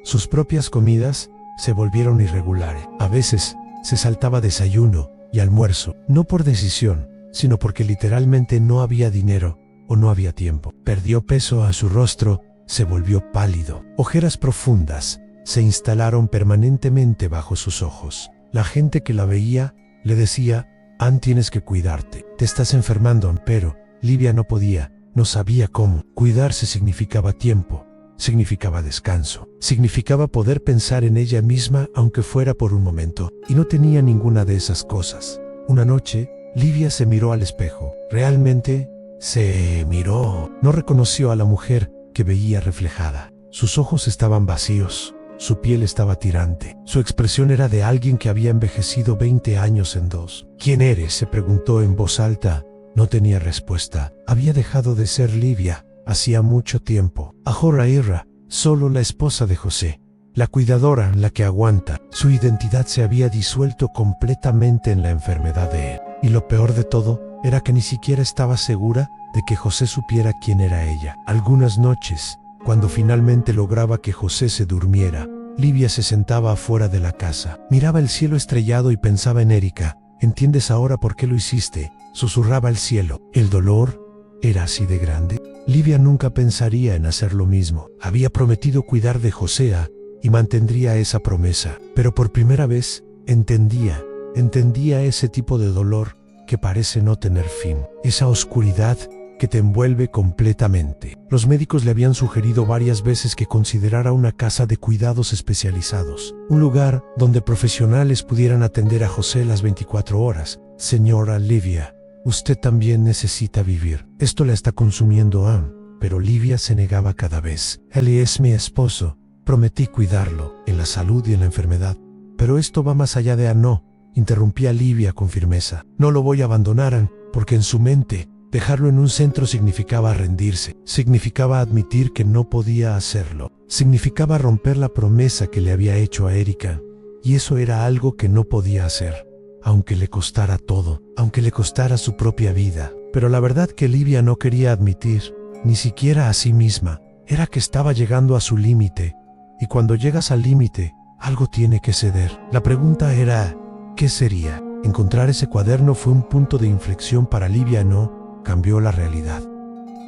Sus propias comidas se volvieron irregulares. A veces se saltaba desayuno y almuerzo, no por decisión, sino porque literalmente no había dinero o no había tiempo. Perdió peso, a su rostro se volvió pálido. Ojeras profundas se instalaron permanentemente bajo sus ojos. La gente que la veía le decía: Ann, tienes que cuidarte, te estás enfermando. Pero Livia no podía, no sabía cómo. Cuidarse significaba tiempo, significaba descanso, significaba poder pensar en ella misma aunque fuera por un momento, y no tenía ninguna de esas cosas. Una noche, Livia se miró al espejo. Realmente se miró. No reconoció a la mujer que veía reflejada. Sus ojos estaban vacíos, su piel estaba tirante. Su expresión era de alguien que había envejecido 20 años en dos. ¿Quién eres?, se preguntó en voz alta. No tenía respuesta. Había dejado de ser Livia hacía mucho tiempo. Ahora era solo la esposa de José, la cuidadora, la que aguanta. Su identidad se había disuelto completamente en la enfermedad de él. Y lo peor de todo era que ni siquiera estaba segura de que José supiera quién era ella. Algunas noches, cuando finalmente lograba que José se durmiera, Livia se sentaba afuera de la casa. Miraba el cielo estrellado y pensaba en Erika. ¿Entiendes ahora por qué lo hiciste?, susurraba el cielo. ¿El dolor era así de grande? Livia nunca pensaría en hacer lo mismo. Había prometido cuidar de José y mantendría esa promesa. Pero por primera vez entendía ese tipo de dolor que parece no tener fin. Esa oscuridad que te envuelve completamente. Los médicos le habían sugerido varias veces que considerara una casa de cuidados especializados, un lugar donde profesionales pudieran atender a José las 24 horas. Señora Livia, usted también necesita vivir. Esto la está consumiendo, Ann. Pero Livia se negaba cada vez. Él es mi esposo. Prometí cuidarlo, en la salud y en la enfermedad. Pero esto va más allá de Ann. No, interrumpía Livia con firmeza. No lo voy a abandonar, Ann, porque en su mente dejarlo en un centro significaba rendirse, significaba admitir que no podía hacerlo, significaba romper la promesa que le había hecho a Erika, y eso era algo que no podía hacer, aunque le costara todo, aunque le costara su propia vida. Pero la verdad que Livia no quería admitir, ni siquiera a sí misma, era que estaba llegando a su límite, y cuando llegas al límite, algo tiene que ceder. La pregunta era, ¿qué sería? Encontrar ese cuaderno fue un punto de inflexión para Livia. No cambió la realidad.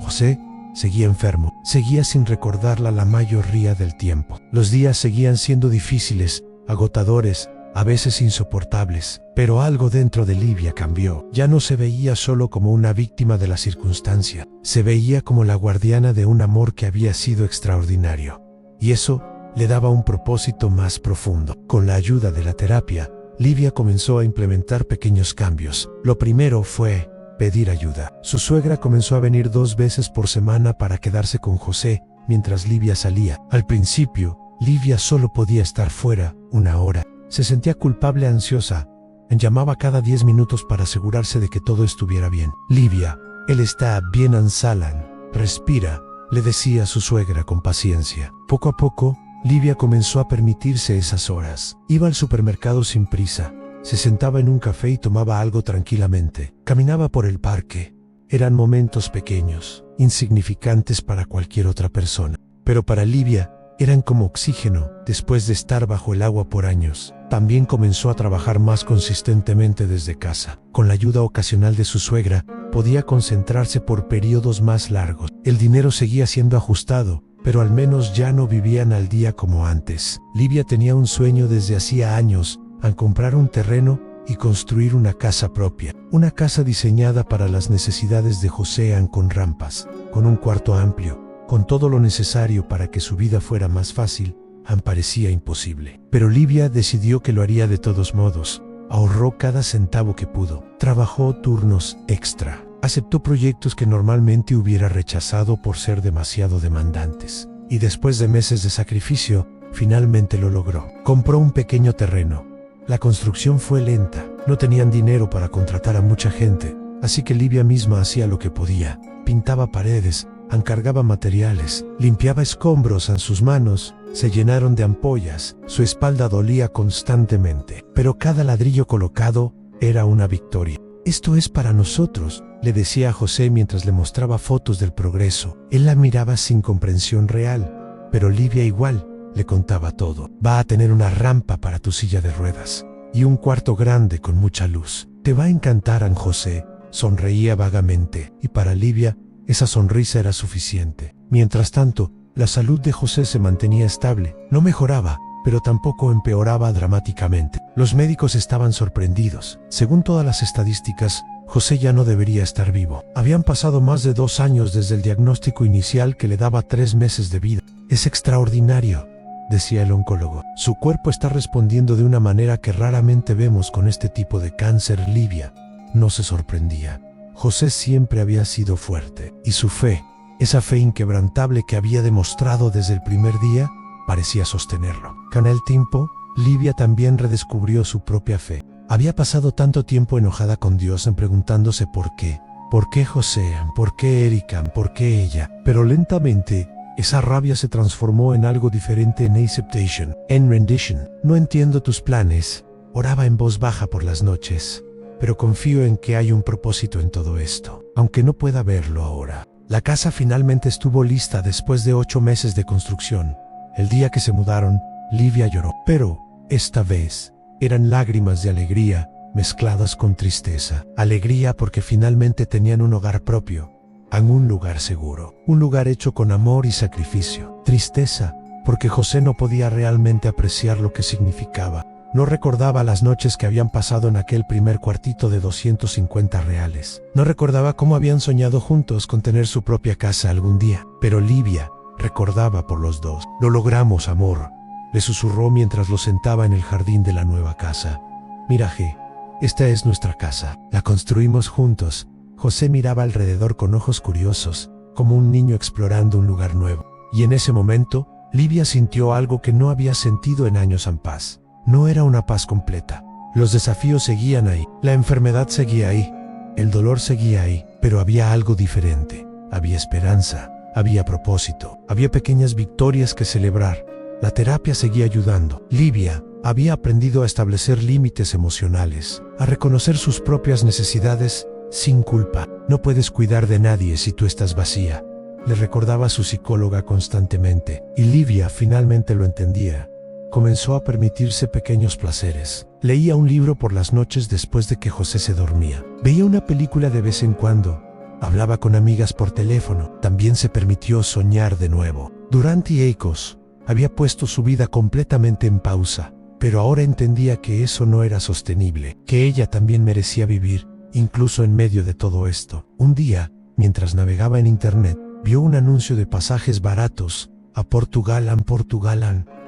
José seguía enfermo, seguía sin recordarla la mayoría del tiempo. Los días seguían siendo difíciles, agotadores, a veces insoportables, pero algo dentro de Livia cambió. Ya no se veía solo como una víctima de la circunstancia, se veía como la guardiana de un amor que había sido extraordinario. Y eso le daba un propósito más profundo. Con la ayuda de la terapia, Livia comenzó a implementar pequeños cambios. Lo primero fue pedir ayuda. Su suegra comenzó a venir 2 veces por semana para quedarse con José mientras Livia salía. Al principio, Livia solo podía estar fuera 1 hora. Se sentía culpable, ansiosa. Llamaba cada 10 minutos para asegurarse de que todo estuviera bien. Livia, él está bien, Ansalan. Respira, le decía a su suegra con paciencia. Poco a poco, Livia comenzó a permitirse esas horas. Iba al supermercado sin prisa. Se sentaba en un café y tomaba algo tranquilamente. Caminaba por el parque. Eran momentos pequeños, insignificantes para cualquier otra persona. Pero para Livia, eran como oxígeno después de estar bajo el agua por años. También comenzó a trabajar más consistentemente desde casa. Con la ayuda ocasional de su suegra, podía concentrarse por periodos más largos. El dinero seguía siendo ajustado, pero al menos ya no vivían al día como antes. Livia tenía un sueño desde hacía años, al comprar un terreno y construir una casa propia. Una casa diseñada para las necesidades de José, con rampas, con un cuarto amplio, con todo lo necesario para que su vida fuera más fácil. Parecía imposible. Pero Livia decidió que lo haría de todos modos. Ahorró cada centavo que pudo. Trabajó turnos extra. Aceptó proyectos que normalmente hubiera rechazado por ser demasiado demandantes. Y después de meses de sacrificio, finalmente lo logró. Compró un pequeño terreno. La construcción fue lenta. No tenían dinero para contratar a mucha gente, así que Livia misma hacía lo que podía. Pintaba paredes, encargaba materiales, limpiaba escombros. Sus manos se llenaron de ampollas, su espalda dolía constantemente, pero cada ladrillo colocado era una victoria. Esto es para nosotros, le decía a José mientras le mostraba fotos del progreso. Él la miraba sin comprensión real, pero Livia igual le contaba todo. Va a tener una rampa para tu silla de ruedas y un cuarto grande con mucha luz. Te va a encantar, José. Sonreía vagamente, y para Livia esa sonrisa era suficiente. Mientras tanto, la salud de José se mantenía estable. No mejoraba, pero tampoco empeoraba dramáticamente. Los médicos estaban sorprendidos. Según todas las estadísticas, José ya no debería estar vivo. Habían pasado más de 2 años desde el diagnóstico inicial que le daba 3 meses de vida. Es extraordinario, decía el oncólogo. Su cuerpo está respondiendo de una manera que raramente vemos con este tipo de cáncer. Livia no se sorprendía. José siempre había sido fuerte, y su fe, esa fe inquebrantable que había demostrado desde el primer día, parecía sostenerlo. Con el tiempo, Livia también redescubrió su propia fe. Había pasado tanto tiempo enojada con Dios preguntándose por qué. ¿Por qué José? ¿Por qué Erika? ¿Por qué ella? Pero lentamente, esa rabia se transformó en algo diferente, en acceptation, en rendition. No entiendo tus planes, oraba en voz baja por las noches, pero confío en que hay un propósito en todo esto, aunque no pueda verlo ahora. La casa finalmente estuvo lista después de 8 meses de construcción. El día que se mudaron, Livia lloró, pero esta vez eran lágrimas de alegría mezcladas con tristeza. Alegría porque finalmente tenían un hogar propio, en un lugar seguro, un lugar hecho con amor y sacrificio. Tristeza porque José no podía realmente apreciar lo que significaba. No recordaba las noches que habían pasado en aquel primer cuartito de 250 reales. No recordaba cómo habían soñado juntos con tener su propia casa algún día. Pero Livia recordaba por los dos. Lo logramos, amor, le susurró mientras lo sentaba en el jardín de la nueva casa. Mira, G, esta es nuestra casa. La construimos juntos. José miraba alrededor con ojos curiosos, como un niño explorando un lugar nuevo. Y en ese momento, Livia sintió algo que no había sentido en años. Paz. No era una paz completa. Los desafíos seguían ahí, la enfermedad seguía ahí, el dolor seguía ahí, pero había algo diferente. Había esperanza, había propósito, había pequeñas victorias que celebrar. La terapia seguía ayudando. Livia había aprendido a establecer límites emocionales, a reconocer sus propias necesidades sin culpa. No puedes cuidar de nadie si tú estás vacía, le recordaba a su psicóloga constantemente, y Livia finalmente lo entendía. Comenzó a permitirse pequeños placeres. Leía un libro por las noches después de que José se dormía. Veía una película de vez en cuando. Hablaba con amigas por teléfono. También se permitió soñar de nuevo. Durante Eikos había puesto su vida completamente en pausa. pero ahora entendía que eso no era sostenible, que ella también merecía vivir, incluso en medio de todo esto. Un día, mientras navegaba en internet, vio un anuncio de pasajes baratos a Portugalan,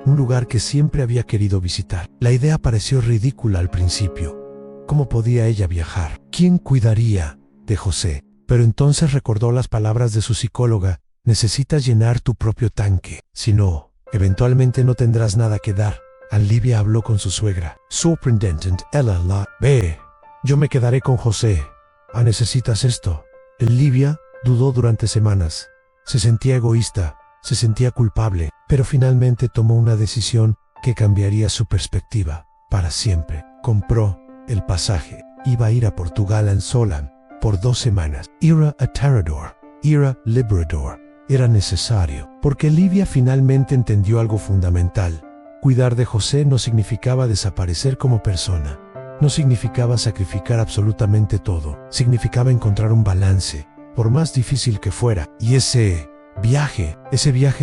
un lugar que siempre había querido visitar. La idea pareció ridícula al principio. ¿Cómo podía ella viajar? ¿Quién cuidaría de José? Pero entonces recordó las palabras de su psicóloga: necesitas llenar tu propio tanque, si no, eventualmente no tendrás nada que dar. Livia habló con su suegra. Sorprendente, ella ve, yo me quedaré con José. ¿Necesitas esto? Livia dudó durante semanas. Se sentía egoísta, se sentía culpable, pero finalmente tomó una decisión que cambiaría su perspectiva para siempre. Compró el pasaje. Iba a ir a Portugal sola por 2 semanas. Ir a Tarador, ir a Librador. Era necesario, porque Livia finalmente entendió algo fundamental. Cuidar de José no significaba desaparecer como persona. No significaba sacrificar absolutamente todo. Significaba encontrar un balance, por más difícil que fuera. Y ese viaje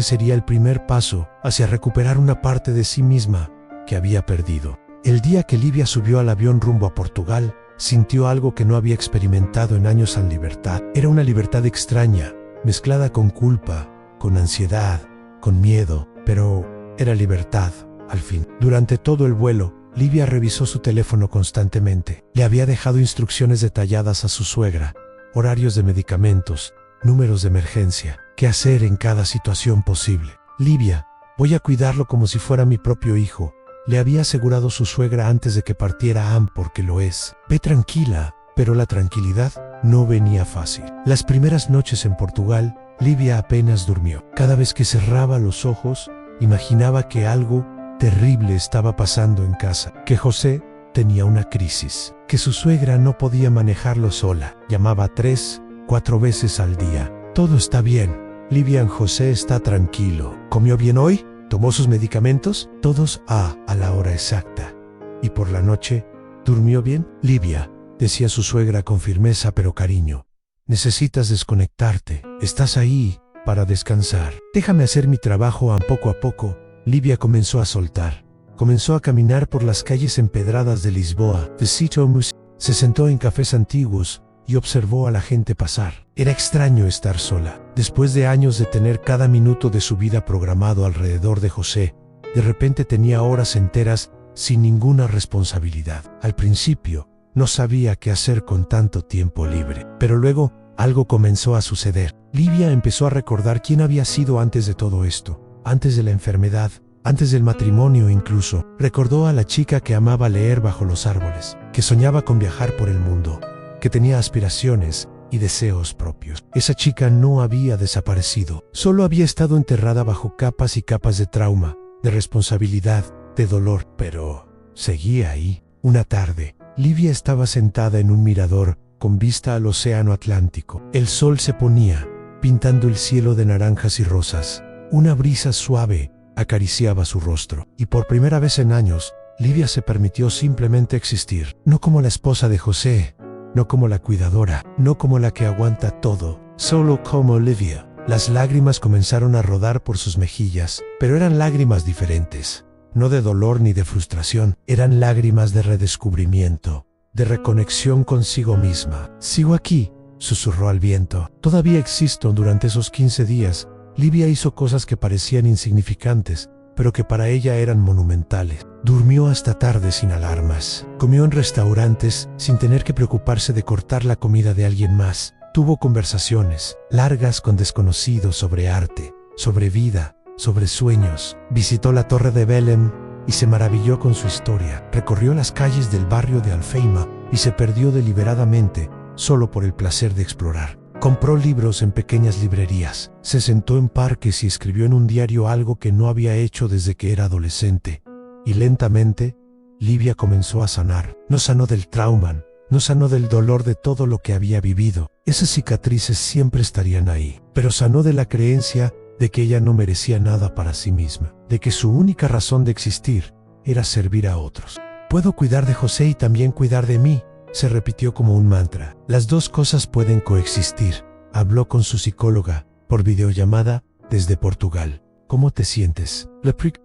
sería el primer paso hacia recuperar una parte de sí misma que había perdido. El día que Livia subió al avión rumbo a Portugal, sintió algo que no había experimentado en años en libertad. Era una libertad extraña, mezclada con culpa, con ansiedad, con miedo, pero era libertad, al fin. Durante todo el vuelo, Livia revisó su teléfono constantemente. Le había dejado instrucciones detalladas a su suegra, horarios de medicamentos, números de emergencia, qué hacer en cada situación posible. Livia, voy a cuidarlo como si fuera mi propio hijo, le había asegurado su suegra antes de que partiera porque lo es. Ve tranquila, pero la tranquilidad no venía fácil. Las primeras noches en Portugal, Livia apenas durmió. Cada vez que cerraba los ojos, imaginaba que algo terrible estaba pasando en casa, que José tenía una crisis, que su suegra no podía manejarlo sola. Llamaba 3, 4 veces al día. Todo está bien. Livia, José está tranquilo. ¿Comió bien hoy? ¿Tomó sus medicamentos? Todos a la hora exacta. ¿Y por la noche, durmió bien? Livia, decía su suegra con firmeza pero cariño, necesitas desconectarte. Estás ahí para descansar. Déjame hacer mi trabajo. A poco, Livia comenzó a soltar. Comenzó a caminar por las calles empedradas de Lisboa. Se sentó en cafés antiguos y observó a la gente pasar. Era extraño estar sola. Después de años de tener cada minuto de su vida programado alrededor de José, de repente tenía horas enteras sin ninguna responsabilidad. Al principio, no sabía qué hacer con tanto tiempo libre. Pero luego, algo comenzó a suceder. Livia empezó a recordar quién había sido antes de todo esto, antes de la enfermedad, antes del matrimonio incluso. Recordó a la chica que amaba leer bajo los árboles, que soñaba con viajar por el mundo, que tenía aspiraciones y deseos propios. Esa chica no había desaparecido, solo había estado enterrada bajo capas y capas de trauma, de responsabilidad, de dolor, pero seguía ahí. Una tarde, Livia estaba sentada en un mirador con vista al océano Atlántico. El sol se ponía, pintando el cielo de naranjas y rosas. Una brisa suave acariciaba su rostro, y por primera vez en años, Livia se permitió simplemente existir, no como la esposa de José, no como la cuidadora, no como la que aguanta todo, solo como Livia. Las lágrimas comenzaron a rodar por sus mejillas, pero eran lágrimas diferentes, no de dolor ni de frustración, eran lágrimas de redescubrimiento, de reconexión consigo misma. Sigo aquí, susurró al viento. Todavía existo. Durante esos 15 días, Livia hizo cosas que parecían insignificantes, pero que para ella eran monumentales. Durmió hasta tarde sin alarmas. Comió en restaurantes sin tener que preocuparse de cortar la comida de alguien más. Tuvo conversaciones largas con desconocidos sobre arte, sobre vida, sobre sueños. Visitó la Torre de Belém y se maravilló con su historia. Recorrió las calles del barrio de Alfeima y se perdió deliberadamente, solo por el placer de explorar. Compró libros en pequeñas librerías, se sentó en parques y escribió en un diario algo que no había hecho desde que era adolescente. Y lentamente, Livia comenzó a sanar. No sanó del trauma, no sanó del dolor de todo lo que había vivido. Esas cicatrices siempre estarían ahí. Pero sanó de la creencia de que ella no merecía nada para sí misma, de que su única razón de existir era servir a otros. Puedo cuidar de José y también cuidar de mí, se repitió como un mantra. Las dos cosas pueden coexistir. Habló con su psicóloga por videollamada desde Portugal. ¿Cómo te sientes?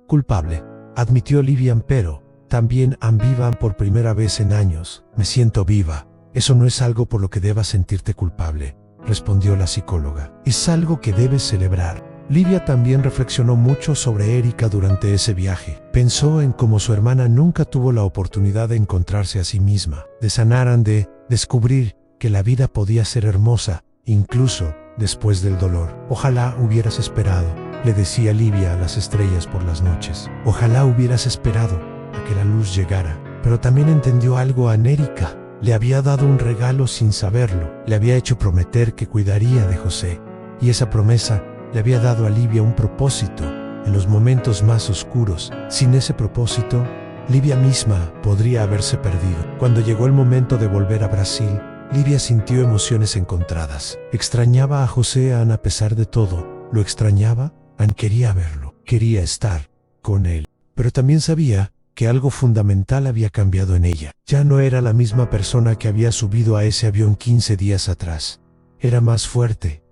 Culpable, admitió Livia, pero también vivan por primera vez en años. Me siento viva. Eso no es algo por lo que debas sentirte culpable, respondió la psicóloga. Es algo que debes celebrar. Livia también reflexionó mucho sobre Erika durante ese viaje. Pensó en cómo su hermana nunca tuvo la oportunidad de encontrarse a sí misma, de sanar, de descubrir que la vida podía ser hermosa, incluso después del dolor. Ojalá hubieras esperado, le decía Livia a las estrellas por las noches. Ojalá hubieras esperado a que la luz llegara. Pero también entendió algo a Erika. Le había dado un regalo sin saberlo. Le había hecho prometer que cuidaría de José. Y esa promesa le había dado a Livia un propósito en los momentos más oscuros. Sin ese propósito, Livia misma podría haberse perdido. Cuando llegó el momento de volver a Brasil, Livia sintió emociones encontradas. Extrañaba a José a pesar de todo. Lo extrañaba, quería verlo, quería estar con él. Pero también sabía que algo fundamental había cambiado en ella. Ya no era la misma persona que había subido a ese avión 15 días atrás. Era más fuerte,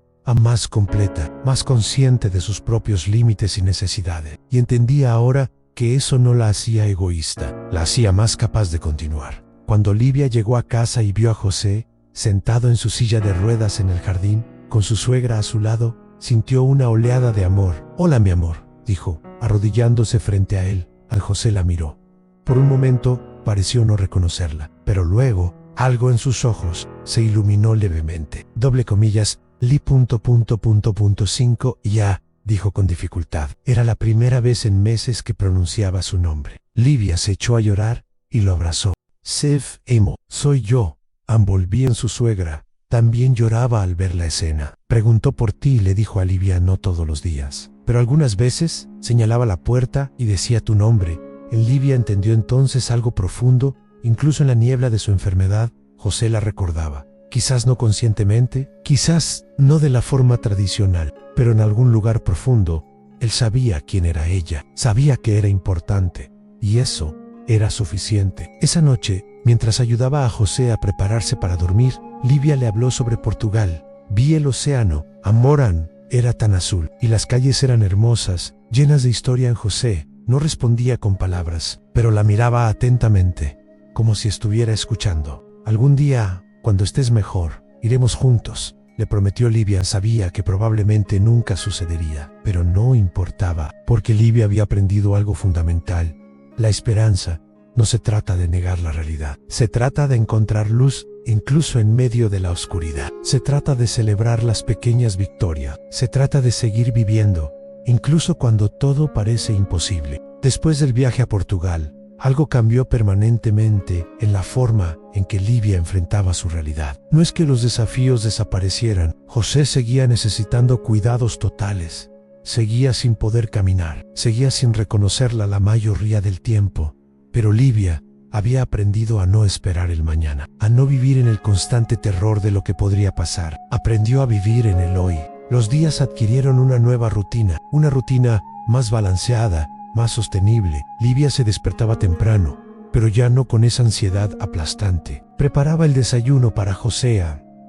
más completa, más consciente de sus propios límites y necesidades. Y entendía ahora que eso no la hacía egoísta, la hacía más capaz de continuar. Cuando Livia llegó a casa y vio a José, sentado en su silla de ruedas en el jardín, con su suegra a su lado, sintió una oleada de amor. «Hola, mi amor», dijo, arrodillándose frente a él. José la miró. Por un momento pareció no reconocerla, pero luego algo en sus ojos se iluminó levemente. «5 ya», dijo con dificultad. Era la primera vez en meses que pronunciaba su nombre. Livia se echó a llorar y lo abrazó. «Sef emo, soy yo», volví en su suegra. También lloraba al ver la escena. «Preguntó por ti», le dijo a Livia, «no todos los días, pero algunas veces señalaba la puerta y decía tu nombre». Livia entendió entonces algo profundo. Incluso en la niebla de su enfermedad, José la recordaba. Quizás no conscientemente, quizás no de la forma tradicional, pero en algún lugar profundo, él sabía quién era ella, sabía que era importante, y eso era suficiente. Esa noche, mientras ayudaba a José a prepararse para dormir, Livia le habló sobre Portugal. «Vi el océano, Morán, era tan azul, y las calles eran hermosas, llenas de historia». José no respondía con palabras, pero la miraba atentamente, como si estuviera escuchando. «Algún día, cuando estés mejor, iremos juntos», le prometió Livia. Sabía que probablemente nunca sucedería, pero no importaba, porque Livia había aprendido algo fundamental. La esperanza no se trata de negar la realidad, se trata de encontrar luz incluso en medio de la oscuridad. Se trata de celebrar las pequeñas victorias, se trata de seguir viviendo, incluso cuando todo parece imposible. Después del viaje a Portugal, algo cambió permanentemente en la forma en que Livia enfrentaba su realidad. No es que los desafíos desaparecieran, José seguía necesitando cuidados totales, seguía sin poder caminar, seguía sin reconocerla la mayoría del tiempo, pero Livia había aprendido a no esperar el mañana, a no vivir en el constante terror de lo que podría pasar. Aprendió a vivir en el hoy. Los días adquirieron una nueva rutina, una rutina más balanceada, más sostenible. Livia se despertaba temprano, pero ya no con esa ansiedad aplastante. Preparaba el desayuno para José,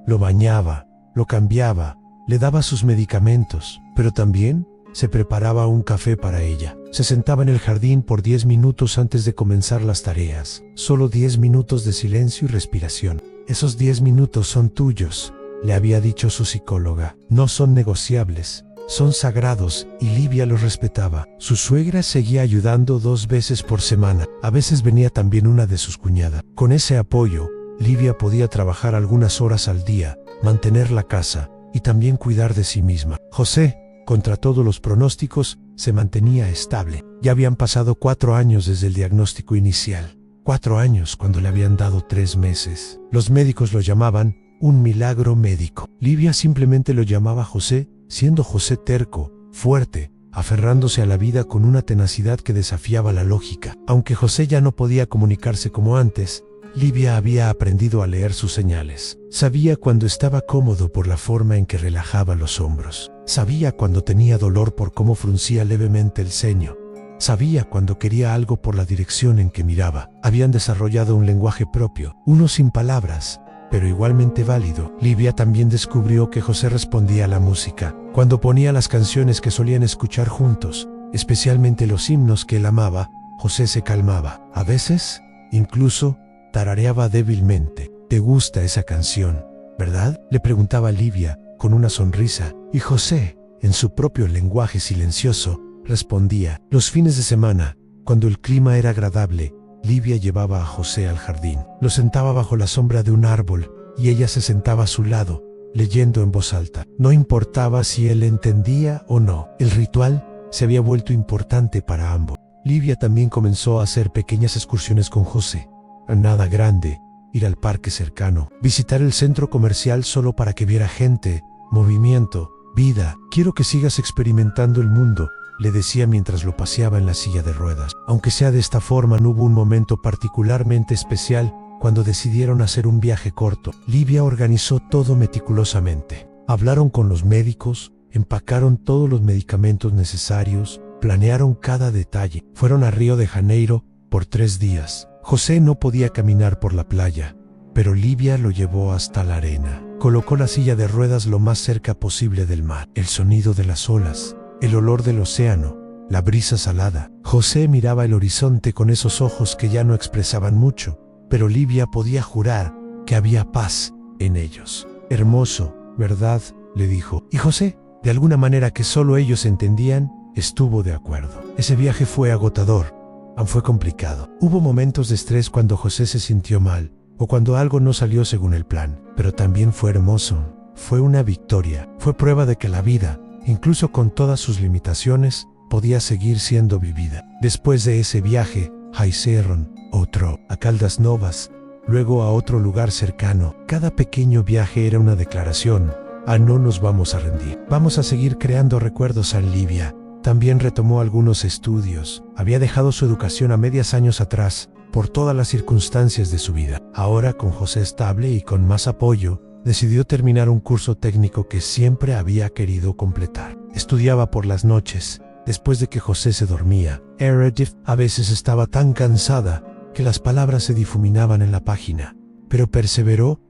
lo bañaba, lo cambiaba, le daba sus medicamentos, pero también se preparaba un café para ella. Se sentaba en el jardín por 10 minutos antes de comenzar las tareas. Solo 10 minutos de silencio y respiración. «Esos 10 minutos son tuyos», le había dicho su psicóloga. «No son negociables, son sagrados», y Livia los respetaba. Su suegra seguía ayudando 2 veces por semana. A veces venía también una de sus cuñadas. Con ese apoyo, Livia podía trabajar algunas horas al día, mantener la casa y también cuidar de sí misma. José, contra todos los pronósticos, se mantenía estable. Ya habían pasado 4 años desde el diagnóstico inicial. 4 años cuando le habían dado 3 meses. Los médicos lo llamaban un milagro médico. Livia simplemente lo llamaba José, siendo José terco, fuerte, aferrándose a la vida con una tenacidad que desafiaba la lógica. Aunque José ya no podía comunicarse como antes, Livia había aprendido a leer sus señales. Sabía cuando estaba cómodo por la forma en que relajaba los hombros. Sabía cuando tenía dolor por cómo fruncía levemente el ceño. Sabía cuando quería algo por la dirección en que miraba. Habían desarrollado un lenguaje propio, uno sin palabras, pero igualmente válido. Livia también descubrió que José respondía a la música. Cuando ponía las canciones que solían escuchar juntos, especialmente los himnos que él amaba, José se calmaba. A veces, incluso, tarareaba débilmente. «¿Te gusta esa canción, verdad?», le preguntaba Livia, con una sonrisa, y José, en su propio lenguaje silencioso, respondía. Los fines de semana, cuando el clima era agradable, Livia llevaba a José al jardín. Lo sentaba bajo la sombra de un árbol, y ella se sentaba a su lado, leyendo en voz alta. No importaba si él entendía o no. El ritual se había vuelto importante para ambos. Livia también comenzó a hacer pequeñas excursiones con José. Nada grande, ir al parque cercano, visitar el centro comercial solo para que viera gente, movimiento, vida. «Quiero que sigas experimentando el mundo», le decía mientras lo paseaba en la silla de ruedas. Aunque sea de esta forma, no hubo un momento particularmente especial cuando decidieron hacer un viaje corto. Livia organizó todo meticulosamente. Hablaron con los médicos, empacaron todos los medicamentos necesarios, planearon cada detalle. Fueron a Río de Janeiro por 3 días. José no podía caminar por la playa, pero Livia lo llevó hasta la arena. Colocó la silla de ruedas lo más cerca posible del mar. El sonido de las olas, el olor del océano, la brisa salada. José miraba el horizonte con esos ojos que ya no expresaban mucho, pero Livia podía jurar que había paz en ellos. «Hermoso, ¿verdad?», le dijo. Y José, de alguna manera que solo ellos entendían, estuvo de acuerdo. Ese viaje fue agotador, fue complicado. Hubo momentos de estrés cuando José se sintió mal, o cuando algo no salió según el plan, pero también fue hermoso. Fue una victoria. Fue prueba de que la vida, incluso con todas sus limitaciones, podía seguir siendo vivida. Después de ese viaje, hicieron otro, a Caldas Novas, luego a otro lugar cercano. Cada pequeño viaje era una declaración. No nos vamos a rendir. Vamos a seguir creando recuerdos en Livia. También retomó algunos estudios. Había dejado su educación a medias años atrás, por todas las circunstancias de su vida. Ahora, con José estable y con más apoyo, decidió terminar un curso técnico que siempre había querido completar. Estudiaba por las noches, después de que José se dormía. Meredith a veces estaba tan cansada que las palabras se difuminaban en la página, pero perseveró,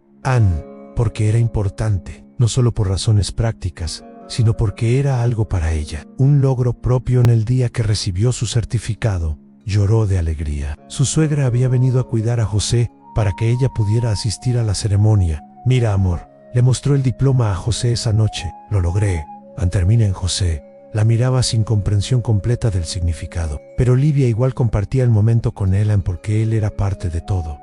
porque era importante, no solo por razones prácticas, sino porque era algo para ella, un logro propio. En el día que recibió su certificado, lloró de alegría. Su suegra había venido a cuidar a José para que ella pudiera asistir a la ceremonia. «Mira, amor», le mostró el diploma a José esa noche. «Lo logré». Termina en José. La miraba sin comprensión completa del significado. Pero Livia igual compartía el momento con él porque él era parte de todo.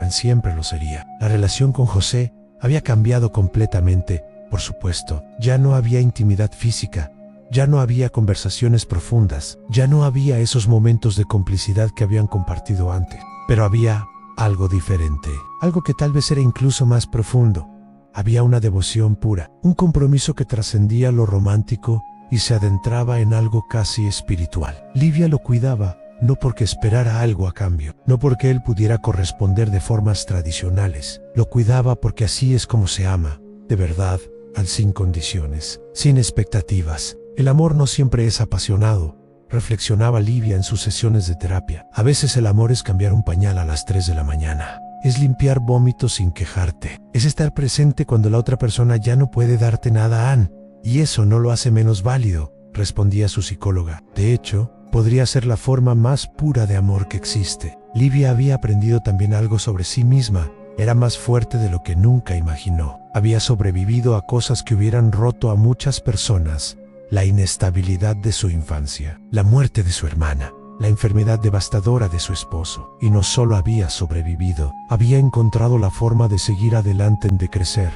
Siempre lo sería. La relación con José había cambiado completamente. Por supuesto, ya no había intimidad física, ya no había conversaciones profundas, ya no había esos momentos de complicidad que habían compartido antes. Pero había algo diferente, algo que tal vez era incluso más profundo. Había una devoción pura, un compromiso que trascendía lo romántico y se adentraba en algo casi espiritual. Livia lo cuidaba, no porque esperara algo a cambio, no porque él pudiera corresponder de formas tradicionales. Lo cuidaba porque así es como se ama, de verdad, sin condiciones, sin expectativas. El amor no siempre es apasionado, reflexionaba Livia en sus sesiones de terapia. A veces el amor es cambiar un pañal a las 3 de la mañana. Es limpiar vómitos sin quejarte. Es estar presente cuando la otra persona ya no puede darte nada, y eso no lo hace menos válido, respondía su psicóloga. De hecho, podría ser la forma más pura de amor que existe. Livia había aprendido también algo sobre sí misma. Era más fuerte de lo que nunca imaginó. Había sobrevivido a cosas que hubieran roto a muchas personas. La inestabilidad de su infancia, la muerte de su hermana, la enfermedad devastadora de su esposo. Y no solo había sobrevivido, había encontrado la forma de seguir adelante, de crecer,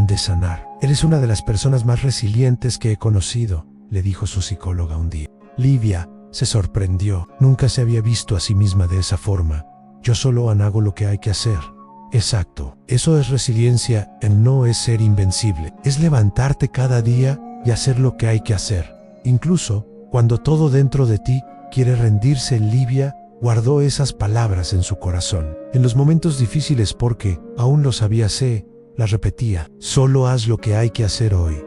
de sanar. «Eres una de las personas más resilientes que he conocido», le dijo su psicóloga un día. Livia se sorprendió. Nunca se había visto a sí misma de esa forma. «Yo solo hago lo que hay que hacer». Exacto. Eso es resiliencia, no es ser invencible. Es levantarte cada día y hacer lo que hay que hacer. Incluso cuando todo dentro de ti quiere rendirse. Livia guardó esas palabras en su corazón. En los momentos difíciles, porque aún lo sabía, las repetía. Solo haz lo que hay que hacer hoy.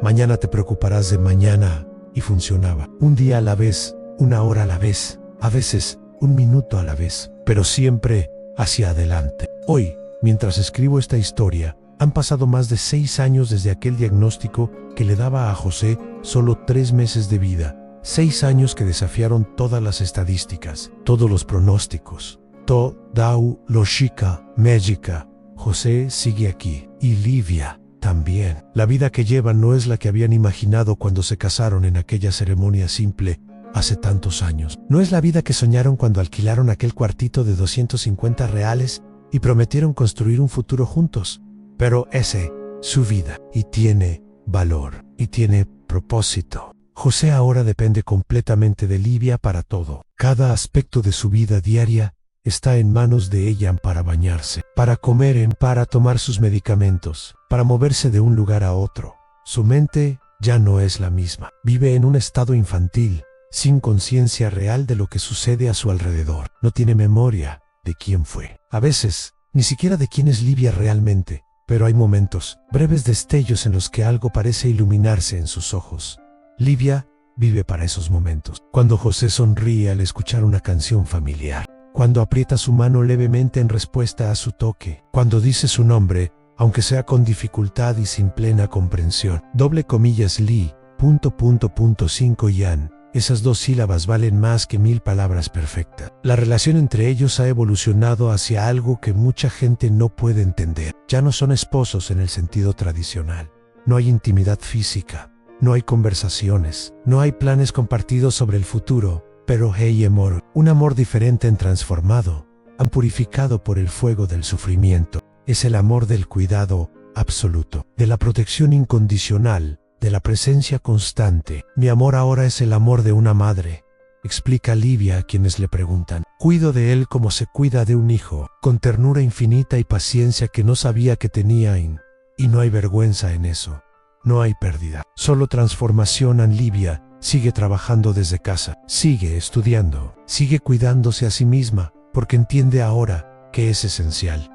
Mañana te preocuparás de mañana. Y funcionaba. Un día a la vez, una hora a la vez, a veces un minuto a la vez, pero siempre hacia adelante. Hoy, mientras escribo esta historia, han pasado más de 6 años desde aquel diagnóstico que le daba a José solo 3 meses de vida. 6 años que desafiaron todas las estadísticas, todos los pronósticos. Toda lógica mágica. José sigue aquí. Y Livia también. La vida que llevan no es la que habían imaginado cuando se casaron en aquella ceremonia simple hace tantos años. No es la vida que soñaron cuando alquilaron aquel cuartito de 250 reales y prometieron construir un futuro juntos. Pero ese, su vida, y tiene valor, y tiene propósito. José ahora depende completamente de Livia para todo. Cada aspecto de su vida diaria está en manos de ella para bañarse, para comer, para tomar sus medicamentos, para moverse de un lugar a otro. Su mente ya no es la misma. Vive en un estado infantil, sin conciencia real de lo que sucede a su alrededor. No tiene memoria de quién fue. A veces, ni siquiera de quién es Livia realmente, pero hay momentos, breves destellos en los que algo parece iluminarse en sus ojos. Livia vive para esos momentos. Cuando José sonríe al escuchar una canción familiar. Cuando aprieta su mano levemente en respuesta a su toque. Cuando dice su nombre, aunque sea con dificultad y sin plena comprensión. Li, ... 5 yan. Esas 2 sílabas valen más que 1000 palabras perfectas. La relación entre ellos ha evolucionado hacia algo que mucha gente no puede entender. Ya no son esposos en el sentido tradicional. No hay intimidad física. No hay conversaciones. No hay planes compartidos sobre el futuro. Pero hey amor, un amor diferente transformado, han purificado por el fuego del sufrimiento. Es el amor del cuidado absoluto, de la protección incondicional, de la presencia constante. Mi amor ahora es el amor de una madre, explica Livia a quienes le preguntan. Cuido de él como se cuida de un hijo, con ternura infinita y paciencia que no sabía que tenía y no hay vergüenza en eso. No hay pérdida, solo transformación. En Livia sigue trabajando desde casa, sigue estudiando, sigue cuidándose a sí misma, porque entiende ahora que es esencial.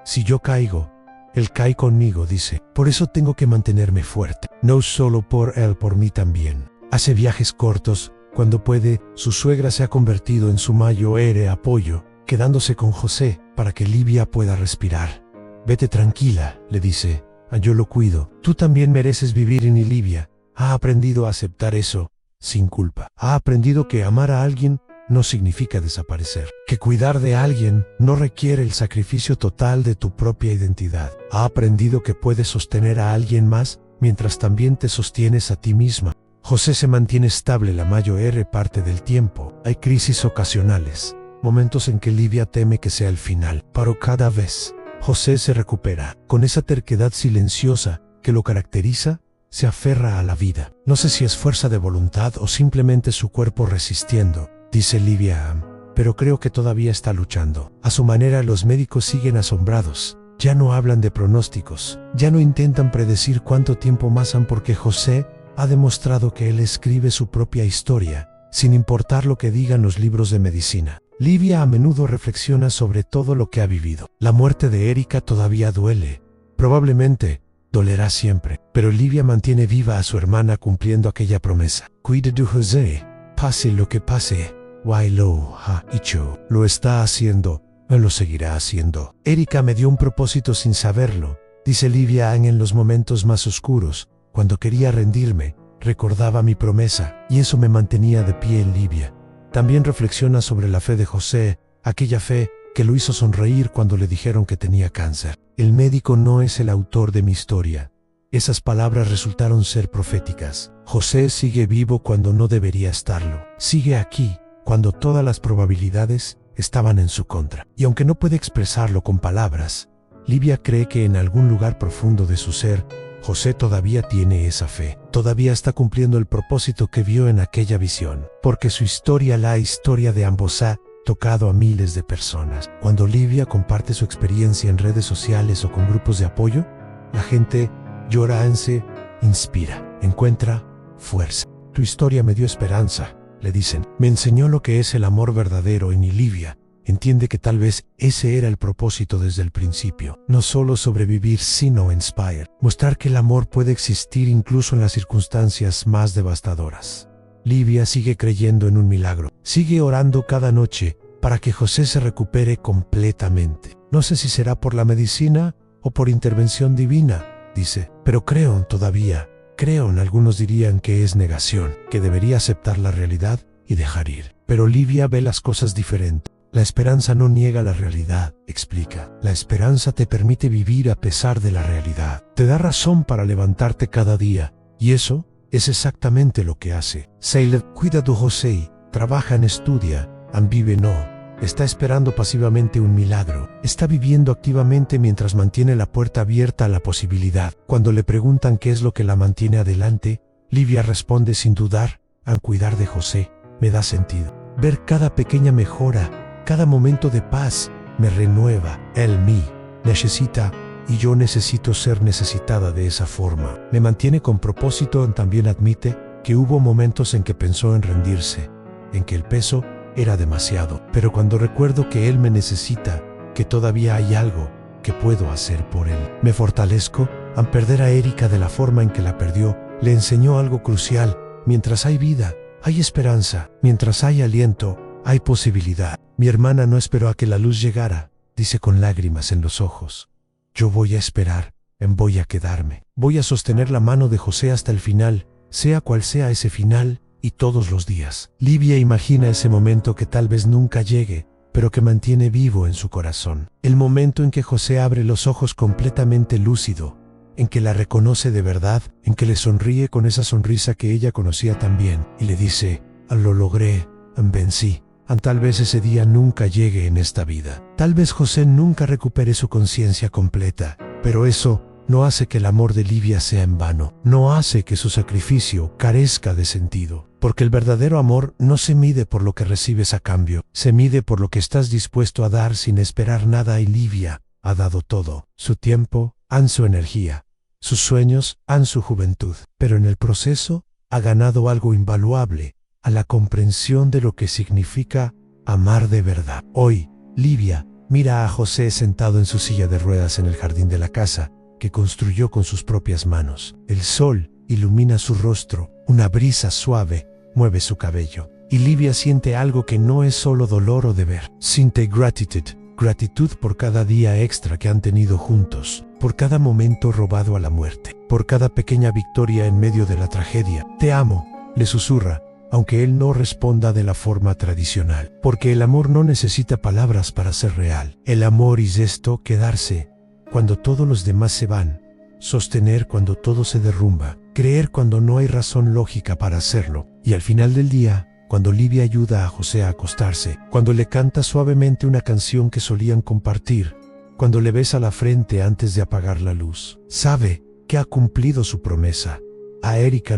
Si yo caigo, él cae conmigo, dice. Por eso tengo que mantenerme fuerte. No solo por él, por mí también. Hace viajes cortos, cuando puede. Su suegra se ha convertido en su mayor apoyo, quedándose con José para que Livia pueda respirar. Vete tranquila, le dice. Yo lo cuido. Tú también mereces vivir. Y Livia ha aprendido a aceptar eso sin culpa. Ha aprendido que amar a alguien no significa desaparecer, que cuidar de alguien no requiere el sacrificio total de tu propia identidad. Ha aprendido que puedes sostener a alguien más mientras también te sostienes a ti misma. José se mantiene estable la mayor parte del tiempo. Hay crisis ocasionales, momentos en que Livia teme que sea el final, pero cada vez José se recupera. Con esa terquedad silenciosa que lo caracteriza, se aferra a la vida. No sé si es fuerza de voluntad o simplemente su cuerpo resistiendo, dice Livia, pero creo que todavía está luchando. A su manera, los médicos siguen asombrados. Ya no hablan de pronósticos, ya no intentan predecir cuánto tiempo más han, porque José ha demostrado que él escribe su propia historia, sin importar lo que digan los libros de medicina. Livia a menudo reflexiona sobre todo lo que ha vivido. La muerte de Erika todavía duele. Probablemente dolerá siempre, pero Livia mantiene viva a su hermana cumpliendo aquella promesa. Cuida de José, pase lo que pase. Why lo ha hecho. Lo está haciendo, lo seguirá haciendo. Erika me dio un propósito sin saberlo, dice Livia en los momentos más oscuros. Cuando quería rendirme, recordaba mi promesa, y eso me mantenía de pie. En Livia también reflexiona sobre la fe de José, aquella fe que lo hizo sonreír cuando le dijeron que tenía cáncer. El médico no es el autor de mi historia. Esas palabras resultaron ser proféticas. José sigue vivo cuando no debería estarlo. Sigue aquí cuando todas las probabilidades estaban en su contra. Y aunque no puede expresarlo con palabras, Livia cree que en algún lugar profundo de su ser, José todavía tiene esa fe. Todavía está cumpliendo el propósito que vio en aquella visión. Porque su historia, la historia de ambos, ha tocado a miles de personas. Cuando Livia comparte su experiencia en redes sociales o con grupos de apoyo, la gente llora, se inspira, encuentra fuerza. Tu historia me dio esperanza, le dicen. Me enseñó lo que es el amor verdadero. En Livia entiende que tal vez ese era el propósito desde el principio. No solo sobrevivir, sino inspire. Mostrar que el amor puede existir incluso en las circunstancias más devastadoras. Livia sigue creyendo en un milagro. Sigue orando cada noche para que José se recupere completamente. No sé si será por la medicina o por intervención divina, dice, pero creo todavía Creon, algunos dirían que es negación, que debería aceptar la realidad y dejar ir. Pero Livia ve las cosas diferente. La esperanza no niega la realidad, explica. La esperanza te permite vivir a pesar de la realidad. Te da razón para levantarte cada día. Y eso es exactamente lo que hace. Seile cuida de José, trabaja en estudia, vive no. Está esperando pasivamente un milagro. Está viviendo activamente mientras mantiene la puerta abierta a la posibilidad. Cuando le preguntan qué es lo que la mantiene adelante, Livia responde sin dudar, cuidar de José me da sentido. Ver cada pequeña mejora, cada momento de paz, me renueva. Él me necesita y yo necesito ser necesitada de esa forma. Me mantiene con propósito. También admite que hubo momentos en que pensó en rendirse, en que el peso era demasiado. Pero cuando recuerdo que él me necesita, que todavía hay algo que puedo hacer por él, me fortalezco. Al perder a Erika de la forma en que la perdió, le enseñó algo crucial. Mientras hay vida, hay esperanza. Mientras hay aliento, hay posibilidad. Mi hermana no esperó a que la luz llegara, dice con lágrimas en los ojos. Yo voy a esperar, voy a quedarme. Voy a sostener la mano de José hasta el final, sea cual sea ese final, y todos los días. Livia imagina ese momento que tal vez nunca llegue, pero que mantiene vivo en su corazón. El momento en que José abre los ojos completamente lúcido, en que la reconoce de verdad, en que le sonríe con esa sonrisa que ella conocía tan bien, y le dice, lo logré, vencí. Tal vez ese día nunca llegue en esta vida. Tal vez José nunca recupere su conciencia completa, pero eso no hace que el amor de Livia sea en vano. No hace que su sacrificio carezca de sentido. Porque el verdadero amor no se mide por lo que recibes a cambio, se mide por lo que estás dispuesto a dar sin esperar nada. Y Livia ha dado todo: su tiempo, su energía, sus sueños, su juventud. Pero en el proceso ha ganado algo invaluable: a la comprensión de lo que significa amar de verdad. Hoy, Livia mira a José sentado en su silla de ruedas en el jardín de la casa que construyó con sus propias manos. El sol ilumina su rostro, una brisa suave mueve su cabello, y Livia siente algo que no es solo dolor o deber. Siente gratitud por cada día extra que han tenido juntos, por cada momento robado a la muerte, por cada pequeña victoria en medio de la tragedia. Te amo, le susurra, aunque él no responda de la forma tradicional, porque el amor no necesita palabras para ser real. El amor es esto: quedarse cuando todos los demás se van, sostener cuando todo se derrumba, creer cuando no hay razón lógica para hacerlo. Y al final del día, cuando Livia ayuda a José a acostarse, cuando le canta suavemente una canción que solían compartir, cuando le besa la frente antes de apagar la luz, sabe que ha cumplido su promesa. A Erika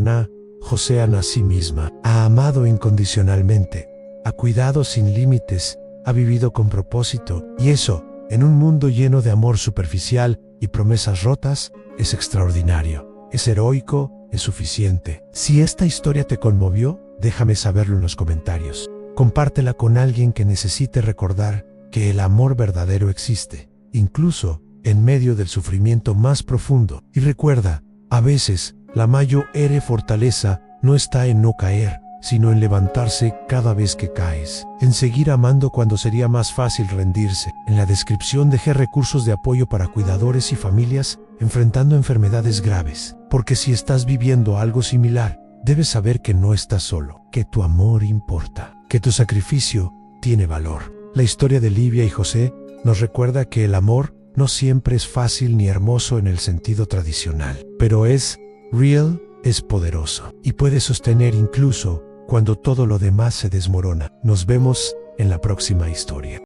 José a sí misma, ha amado incondicionalmente, ha cuidado sin límites, ha vivido con propósito, y eso, en un mundo lleno de amor superficial y promesas rotas, es extraordinario, es heroico, es suficiente. Si esta historia te conmovió, déjame saberlo en los comentarios. Compártela con alguien que necesite recordar que el amor verdadero existe, incluso en medio del sufrimiento más profundo. Y recuerda, a veces, la mayor fortaleza no está en no caer, sino en levantarse cada vez que caes, en seguir amando cuando sería más fácil rendirse. En la descripción dejé recursos de apoyo para cuidadores y familias enfrentando enfermedades graves, porque si estás viviendo algo similar, debes saber que no estás solo, que tu amor importa, que tu sacrificio tiene valor. La historia de Livia y José nos recuerda que el amor no siempre es fácil ni hermoso en el sentido tradicional, pero es real, es poderoso y puede sostener incluso cuando todo lo demás se desmorona. Nos vemos en la próxima historia.